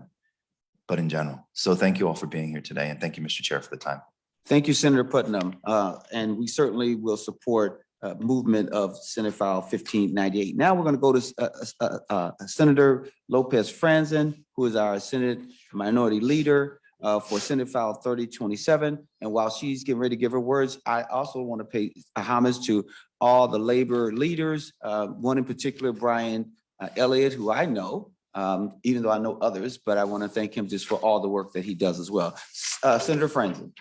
but in general. So thank you all for being here today, and thank you, Mr. Chair, for the time. Thank you, Senator Putnam. And we certainly will support movement of Senate File 1598. Now we're going to go to Senator Lopez Franzen, who is our Senate Minority Leader for Senate File 3027. And while she's getting ready to give her words, I also want to pay homage to all the labor leaders, one in particular, Brian Elliott, who I know, even though I know others, but I want to thank him just for all the work that he does as well. Senator Franzen.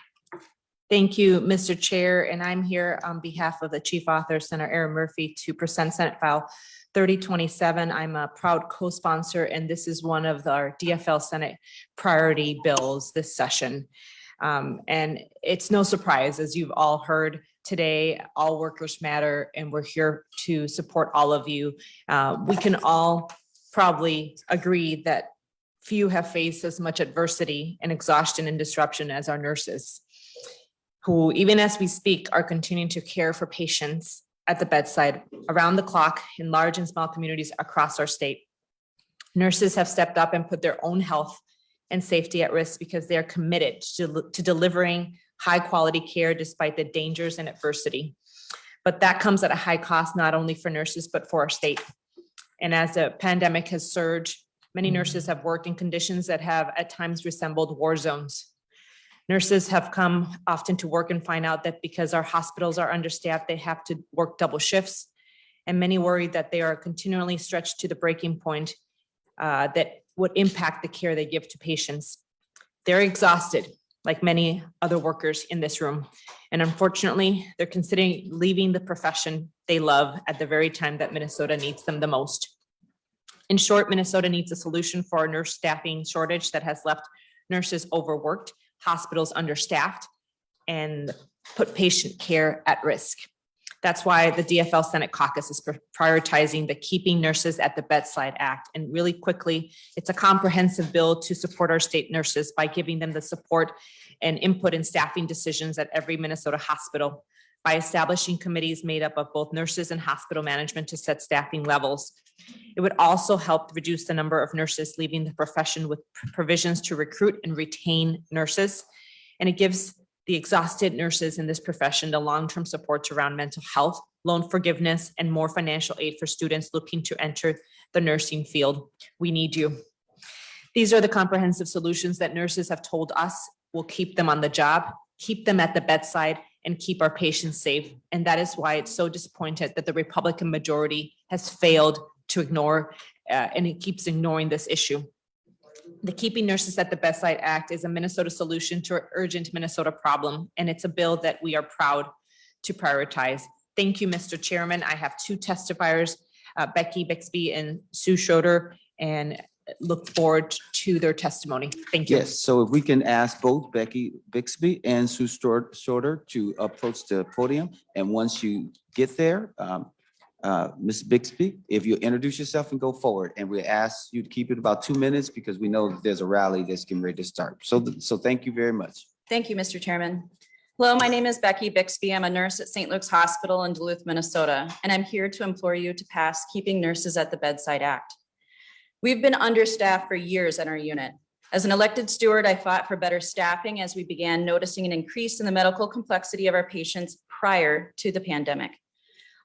Thank you, Mr. Chair, and I'm here on behalf of the Chief Author, Senator Aaron Murphy, to present Senate File 3027. I'm a proud co-sponsor, and this is one of our DFL Senate priority bills this session. And it's no surprise, as you've all heard today, all workers matter, and we're here to support all of you. We can all probably agree that few have faced as much adversity and exhaustion and disruption as our nurses, who, even as we speak, are continuing to care for patients at the bedside around the clock in large and small communities across our state. Nurses have stepped up and put their own health and safety at risk because they are committed to delivering high quality care despite the dangers and adversity. But that comes at a high cost, not only for nurses, but for our state. And as the pandemic has surged, many nurses have worked in conditions that have at times resembled war zones. Nurses have come often to work and find out that because our hospitals are understaffed, they have to work double shifts. And many worry that they are continually stretched to the breaking point that would impact the care they give to patients. They're exhausted, like many other workers in this room. And unfortunately, they're considering leaving the profession they love at the very time that Minnesota needs them the most. In short, Minnesota needs a solution for a nurse staffing shortage that has left nurses overworked, hospitals understaffed, and put patient care at risk. That's why the DFL Senate Caucus is prioritizing the Keeping Nurses at the Bedside Act. And really quickly, it's a comprehensive bill to support our state nurses by giving them the support and input in staffing decisions at every Minnesota hospital, by establishing committees made up of both nurses and hospital management to set staffing levels. It would also help reduce the number of nurses leaving the profession with provisions to recruit and retain nurses. And it gives the exhausted nurses in this profession the long-term supports around mental health, loan forgiveness, and more financial aid for students looking to enter the nursing field. We need you. These are the comprehensive solutions that nurses have told us will keep them on the job, keep them at the bedside, and keep our patients safe. And that is why it's so disappointed that the Republican majority has failed to ignore and it keeps ignoring this issue. The Keeping Nurses at the Bedside Act is a Minnesota solution to an urgent Minnesota problem, and it's a bill that we are proud to prioritize. Thank you, Mr. Chairman. I have two testifiers, Becky, Bixby, and Sue Schroeder, and look forward to their testimony. Thank you. Yes, so if we can ask both Becky Bixby and Sue Schroeder to approach the podium, and once you get there, Ms. Bixby, if you introduce yourself and go forward, and we ask you to keep it about 2 minutes because we know that there's a rally that's getting ready to start. So thank you very much. Thank you, Mr. Chairman. Hello, my name is Becky Bixby. I'm a nurse at St. Luke's Hospital in Duluth, Minnesota, and I'm here to implore you to pass Keeping Nurses at the Bedside Act. We've been understaffed for years in our unit. As an elected steward, I fought for better staffing as we began noticing an increase in the medical complexity of our patients prior to the pandemic.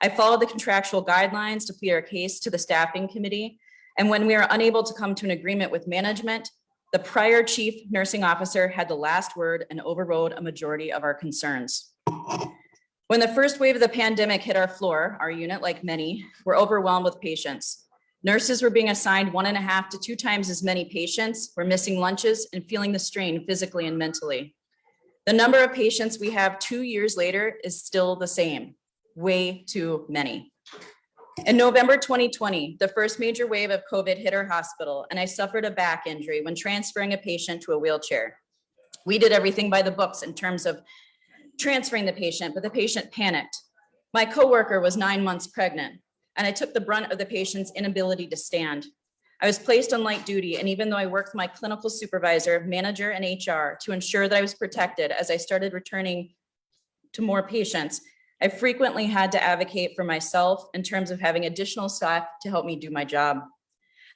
I followed the contractual guidelines to plead our case to the staffing committee. And when we were unable to come to an agreement with management, the prior chief nursing officer had the last word and overrode a majority of our concerns. When the first wave of the pandemic hit our floor, our unit, like many, were overwhelmed with patients. Nurses were being assigned 1.5 to 2 times as many patients, were missing lunches and feeling the strain physically and mentally. The number of patients we have 2 years later is still the same. Way too many. In November 2020, the first major wave of COVID hit our hospital, and I suffered a back injury when transferring a patient to a wheelchair. We did everything by the books in terms of transferring the patient, but the patient panicked. My coworker was 9 months pregnant, and I took the brunt of the patient's inability to stand. I was placed on light duty, and even though I worked with my clinical supervisor, manager, and HR to ensure that I was protected as I started returning to more patients, I frequently had to advocate for myself in terms of having additional staff to help me do my job.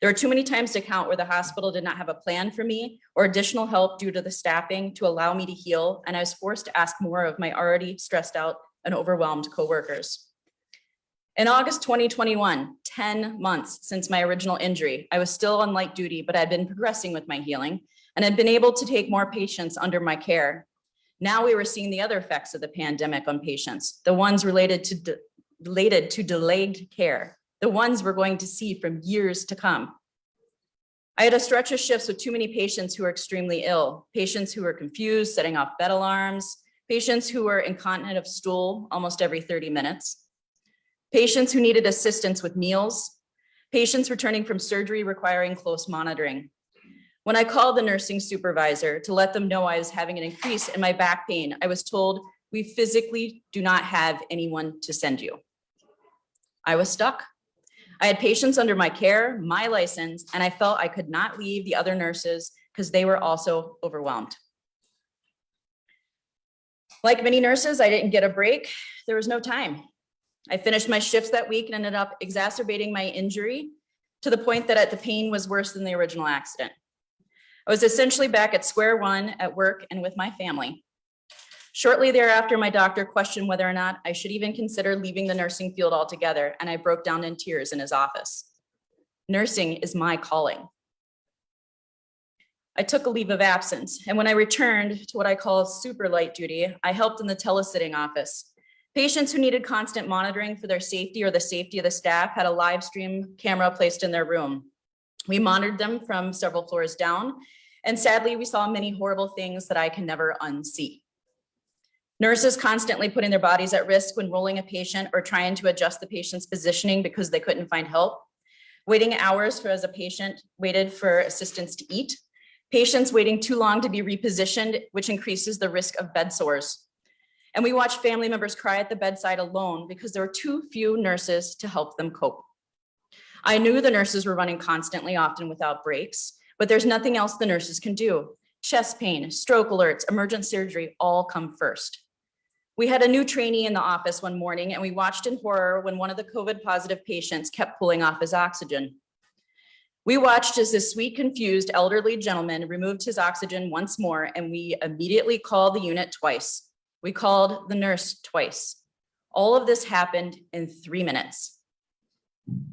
There are too many times to count where the hospital did not have a plan for me or additional help due to the staffing to allow me to heal, and I was forced to ask more of my already stressed out and overwhelmed coworkers. In August 2021, 10 months since my original injury, I was still on light duty, but I had been progressing with my healing and had been able to take more patients under my care. Now we were seeing the other effects of the pandemic on patients, the ones related to delayed care, the ones we're going to see from years to come. I had a stretch of shifts with too many patients who are extremely ill, patients who are confused, setting off bed alarms, patients who were incontinent of stool almost every 30 minutes, patients who needed assistance with meals, patients returning from surgery requiring close monitoring. When I called the nursing supervisor to let them know I was having an increase in my back pain, I was told, "We physically do not have anyone to send you." I was stuck. I had patients under my care, my license, and I felt I could not leave the other nurses because they were also overwhelmed. Like many nurses, I didn't get a break. There was no time. I finished my shifts that week and ended up exacerbating my injury to the point that the pain was worse than the original accident. I was essentially back at square one at work and with my family. Shortly thereafter, my doctor questioned whether or not I should even consider leaving the nursing field altogether, and I broke down in tears in his office. Nursing is my calling. I took a leave of absence, and when I returned to what I call super light duty, I helped in the telesitting office. Patients who needed constant monitoring for their safety or the safety of the staff had a live stream camera placed in their room. We monitored them from several floors down, and sadly, we saw many horrible things that I can never unsee. Nurses constantly putting their bodies at risk when rolling a patient or trying to adjust the patient's positioning because they couldn't find help. Waiting hours as a patient waited for assistance to eat. Patients waiting too long to be repositioned, which increases the risk of bed sores. And we watched family members cry at the bedside alone because there were too few nurses to help them cope. I knew the nurses were running constantly, often without breaks, but there's nothing else the nurses can do. Chest pain, stroke alerts, emergent surgery all come first. We had a new trainee in the office one morning and we watched in horror when one of the COVID positive patients kept pulling off his oxygen. We watched as this sweet, confused elderly gentleman removed his oxygen once more, and we immediately called the unit twice. We called the nurse twice. All of this happened in 3 minutes.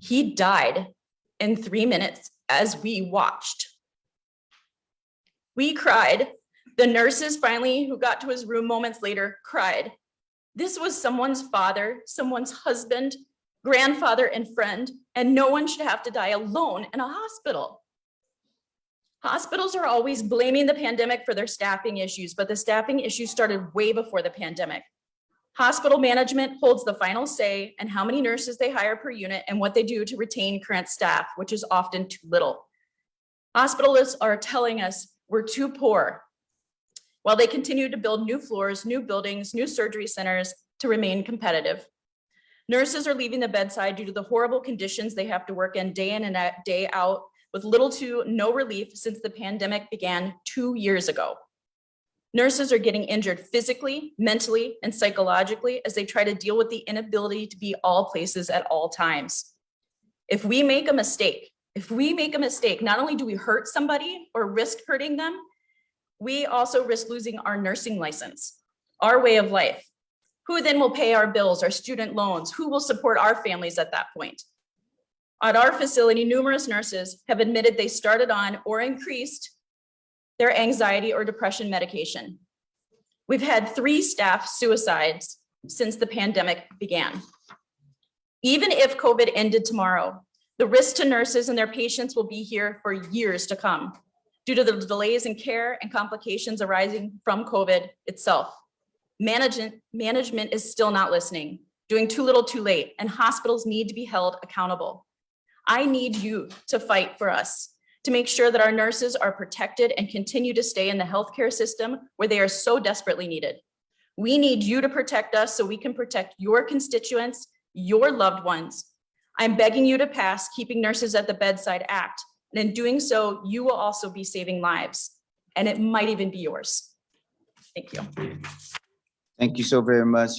He died in 3 minutes as we watched. We cried. The nurses finally, who got to his room moments later, cried. This was someone's father, someone's husband, grandfather, and friend, and no one should have to die alone in a hospital. Hospitals are always blaming the pandemic for their staffing issues, but the staffing issues started way before the pandemic. Hospital management holds the final say in how many nurses they hire per unit and what they do to retain current staff, which is often too little. Hospitals are telling us we're too poor, while they continue to build new floors, new buildings, new surgery centers to remain competitive. Nurses are leaving the bedside due to the horrible conditions they have to work in and day out, with little to no relief since the pandemic began 2 years ago. Nurses are getting injured physically, mentally, and psychologically as they try to deal with the inability to be all places at all times. If we make a mistake, not only do we hurt somebody or risk hurting them, we also risk losing our nursing license, our way of life. Who then will pay our bills, our student loans? Who will support our families at that point? At our facility, numerous nurses have admitted they started on or increased their anxiety or depression medication. We've had 3 staff suicides since the pandemic began. Even if COVID ended tomorrow, the risk to nurses and their patients will be here for years to come due to the delays in care and complications arising from COVID itself. Management is still not listening, doing too little too late, and hospitals need to be held accountable. I need you to fight for us, to make sure that our nurses are protected and continue to stay in the healthcare system where they are so desperately needed. We need you to protect us so we can protect your constituents, your loved ones. I'm begging you to pass Keeping Nurses at the Bedside Act, and in doing so, you will also be saving lives, and it might even be yours. Thank you. Thank you so very much.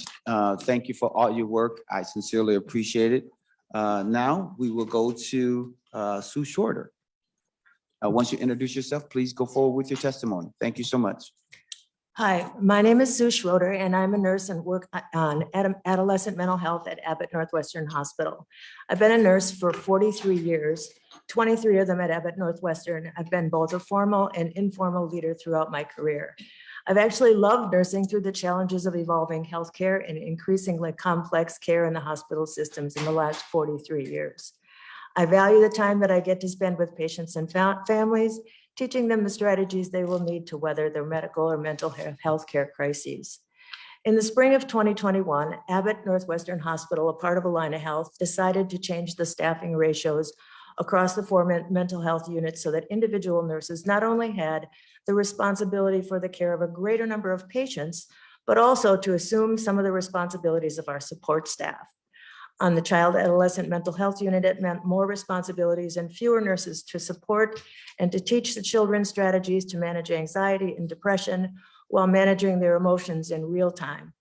Thank you for all your work. I sincerely appreciate it. Now we will go to Sue Schroeder. Once you introduce yourself, please go forward with your testimony. Thank you so much. Hi, my name is Sue Schroeder, and I'm a nurse and work on adolescent mental health at Abbott Northwestern Hospital. I've been a nurse for 43 years, 23 of them at Abbott Northwestern. I've been both a formal and informal leader throughout my career. I've actually loved nursing through the challenges of evolving healthcare and increasingly complex care in the hospital systems in the last 43 years. I value the time that I get to spend with patients and families, teaching them the strategies they will need to weather their medical or mental health care crises. In the spring of 2021, Abbott Northwestern Hospital, a part of Allina Health, decided to change the staffing ratios across the four mental health units so that individual nurses not only had the responsibility for the care of a greater number of patients, but also to assume some of the responsibilities of our support staff. On the child adolescent mental health unit, it meant more responsibilities and fewer nurses to support and to teach the children strategies to manage anxiety and depression while managing their emotions in real time.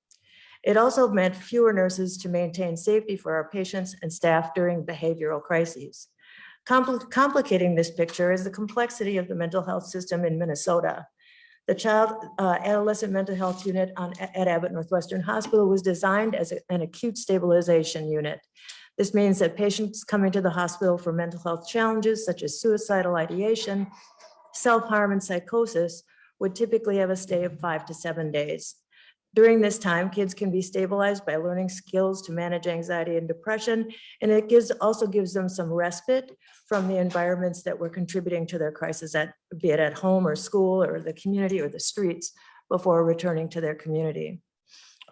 It also meant fewer nurses to maintain safety for our patients and staff during behavioral crises. Complicating this picture is the complexity of the mental health system in Minnesota. The child adolescent mental health unit at Abbott Northwestern Hospital was designed as an acute stabilization unit. This means that patients coming to the hospital for mental health challenges such as suicidal ideation, self-harm, and psychosis would typically have a stay of 5 to 7 days. During this time, kids can be stabilized by learning skills to manage anxiety and depression, and it also gives them some respite from the environments that were contributing to their crisis, be it at home or school or the community or the streets, before returning to their community.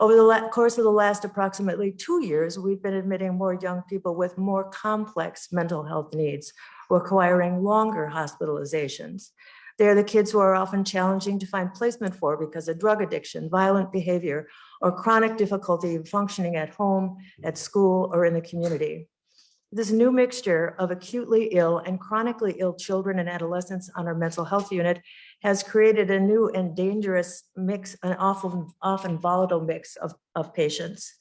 Over the course of the last approximately 2 years, we've been admitting more young people with more complex mental health needs, requiring longer hospitalizations. They're the kids who are often challenging to find placement for because of drug addiction, violent behavior, or chronic difficulty functioning at home, at school, or in the community. This new mixture of acutely ill and chronically ill children and adolescents on our mental health unit has created a new and dangerous mix, an often volatile mix of patients.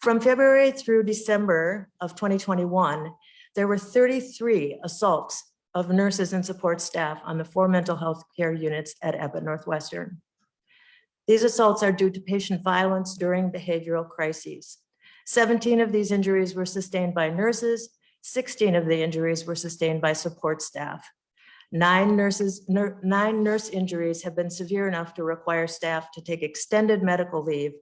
From February through December of 2021, there were 33 assaults of nurses and support staff on the 4 mental health care units at Abbott Northwestern. These assaults are due to patient violence during behavioral crises. 17 of these injuries were sustained by nurses. 16 of the injuries were sustained by support staff. 9 nurse injuries have been severe enough to require staff to take extended medical leave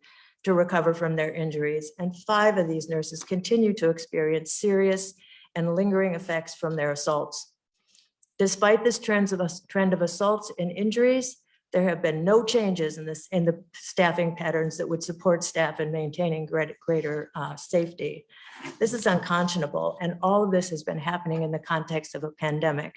to recover from their injuries, and 5 of these nurses continue to experience serious and lingering effects from their assaults. Despite this trend of assaults and injuries, there have been no changes in the staffing patterns that would support staff in maintaining greater safety. This is unconscionable, and all of this has been happening in the context of a pandemic.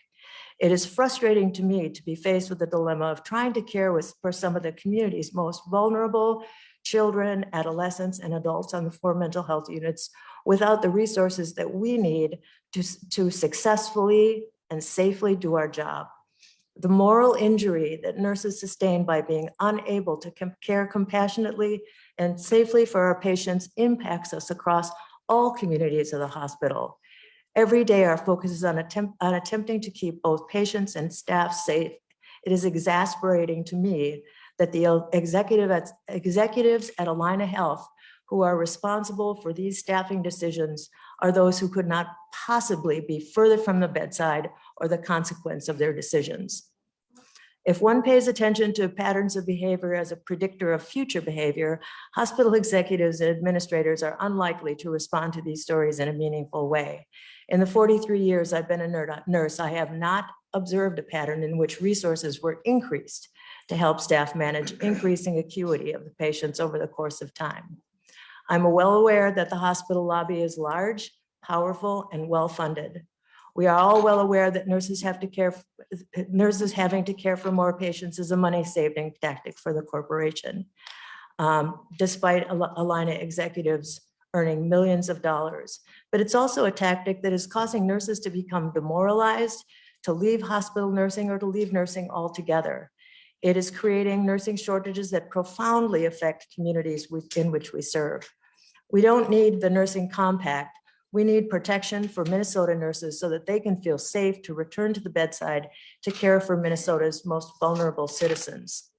It is frustrating to me to be faced with the dilemma of trying to care for some of the community's most vulnerable children, adolescents, and adults on the 4 mental health units without the resources that we need to successfully and safely do our job. The moral injury that nurses sustain by being unable to care compassionately and safely for our patients impacts us across all communities of the hospital. Every day, our focus is on attempting to keep both patients and staff safe. It is exasperating to me that the executives at Allina Health who are responsible for these staffing decisions are those who could not possibly be further from the bedside or the consequence of their decisions. If one pays attention to patterns of behavior as a predictor of future behavior, hospital executives and administrators are unlikely to respond to these stories in a meaningful way. In the 43 years I've been a nurse, I have not observed a pattern in which resources were increased to help staff manage increasing acuity of the patients over the course of time. I'm well aware that the hospital lobby is large, powerful, and well-funded. We are all well aware that nurses having to care for more patients is a money-saving tactic for the corporation, despite Allina executives earning millions of dollars. But it's also a tactic that is causing nurses to become demoralized, to leave hospital nursing, or to leave nursing altogether. It is creating nursing shortages that profoundly affect communities in which we serve. We don't need the nursing compact. We need protection for Minnesota nurses so that they can feel safe to return to the bedside to care for Minnesota's most vulnerable citizens.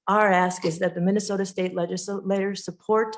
Our ask is that the Minnesota State legislators support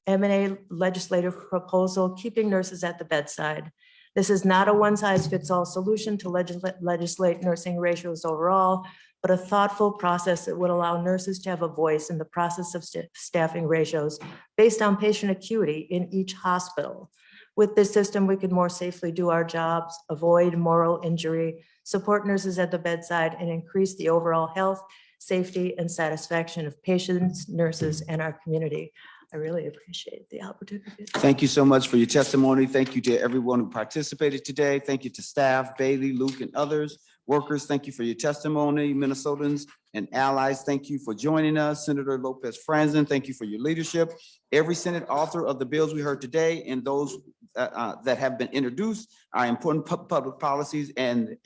M&A legislative proposal keeping nurses at the bedside. This is not a one-size-fits-all solution to legislate nursing ratios overall, but a thoughtful process that would allow nurses to have a voice in the process of staffing ratios based on patient acuity in each hospital. With this system, we could more safely do our jobs, avoid moral injury, support nurses at the bedside, and increase the overall health, safety, and satisfaction of patients, nurses, and our community. I really appreciate the opportunity. Thank you so much for your testimony. Thank you to everyone who participated today. Thank you to staff, Bailey, Luke, and others. Workers, thank you for your testimony. Minnesotans and allies, thank you for joining us. Senator Lopez Franzen, thank you for your leadership. Every Senate author of the bills we heard today and those that have been introduced are important public policies, and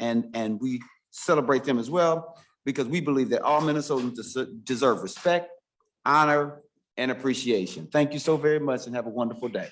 we celebrate them as well because we believe that all Minnesotans deserve respect, honor, and appreciation. Thank you so very much and have a wonderful day.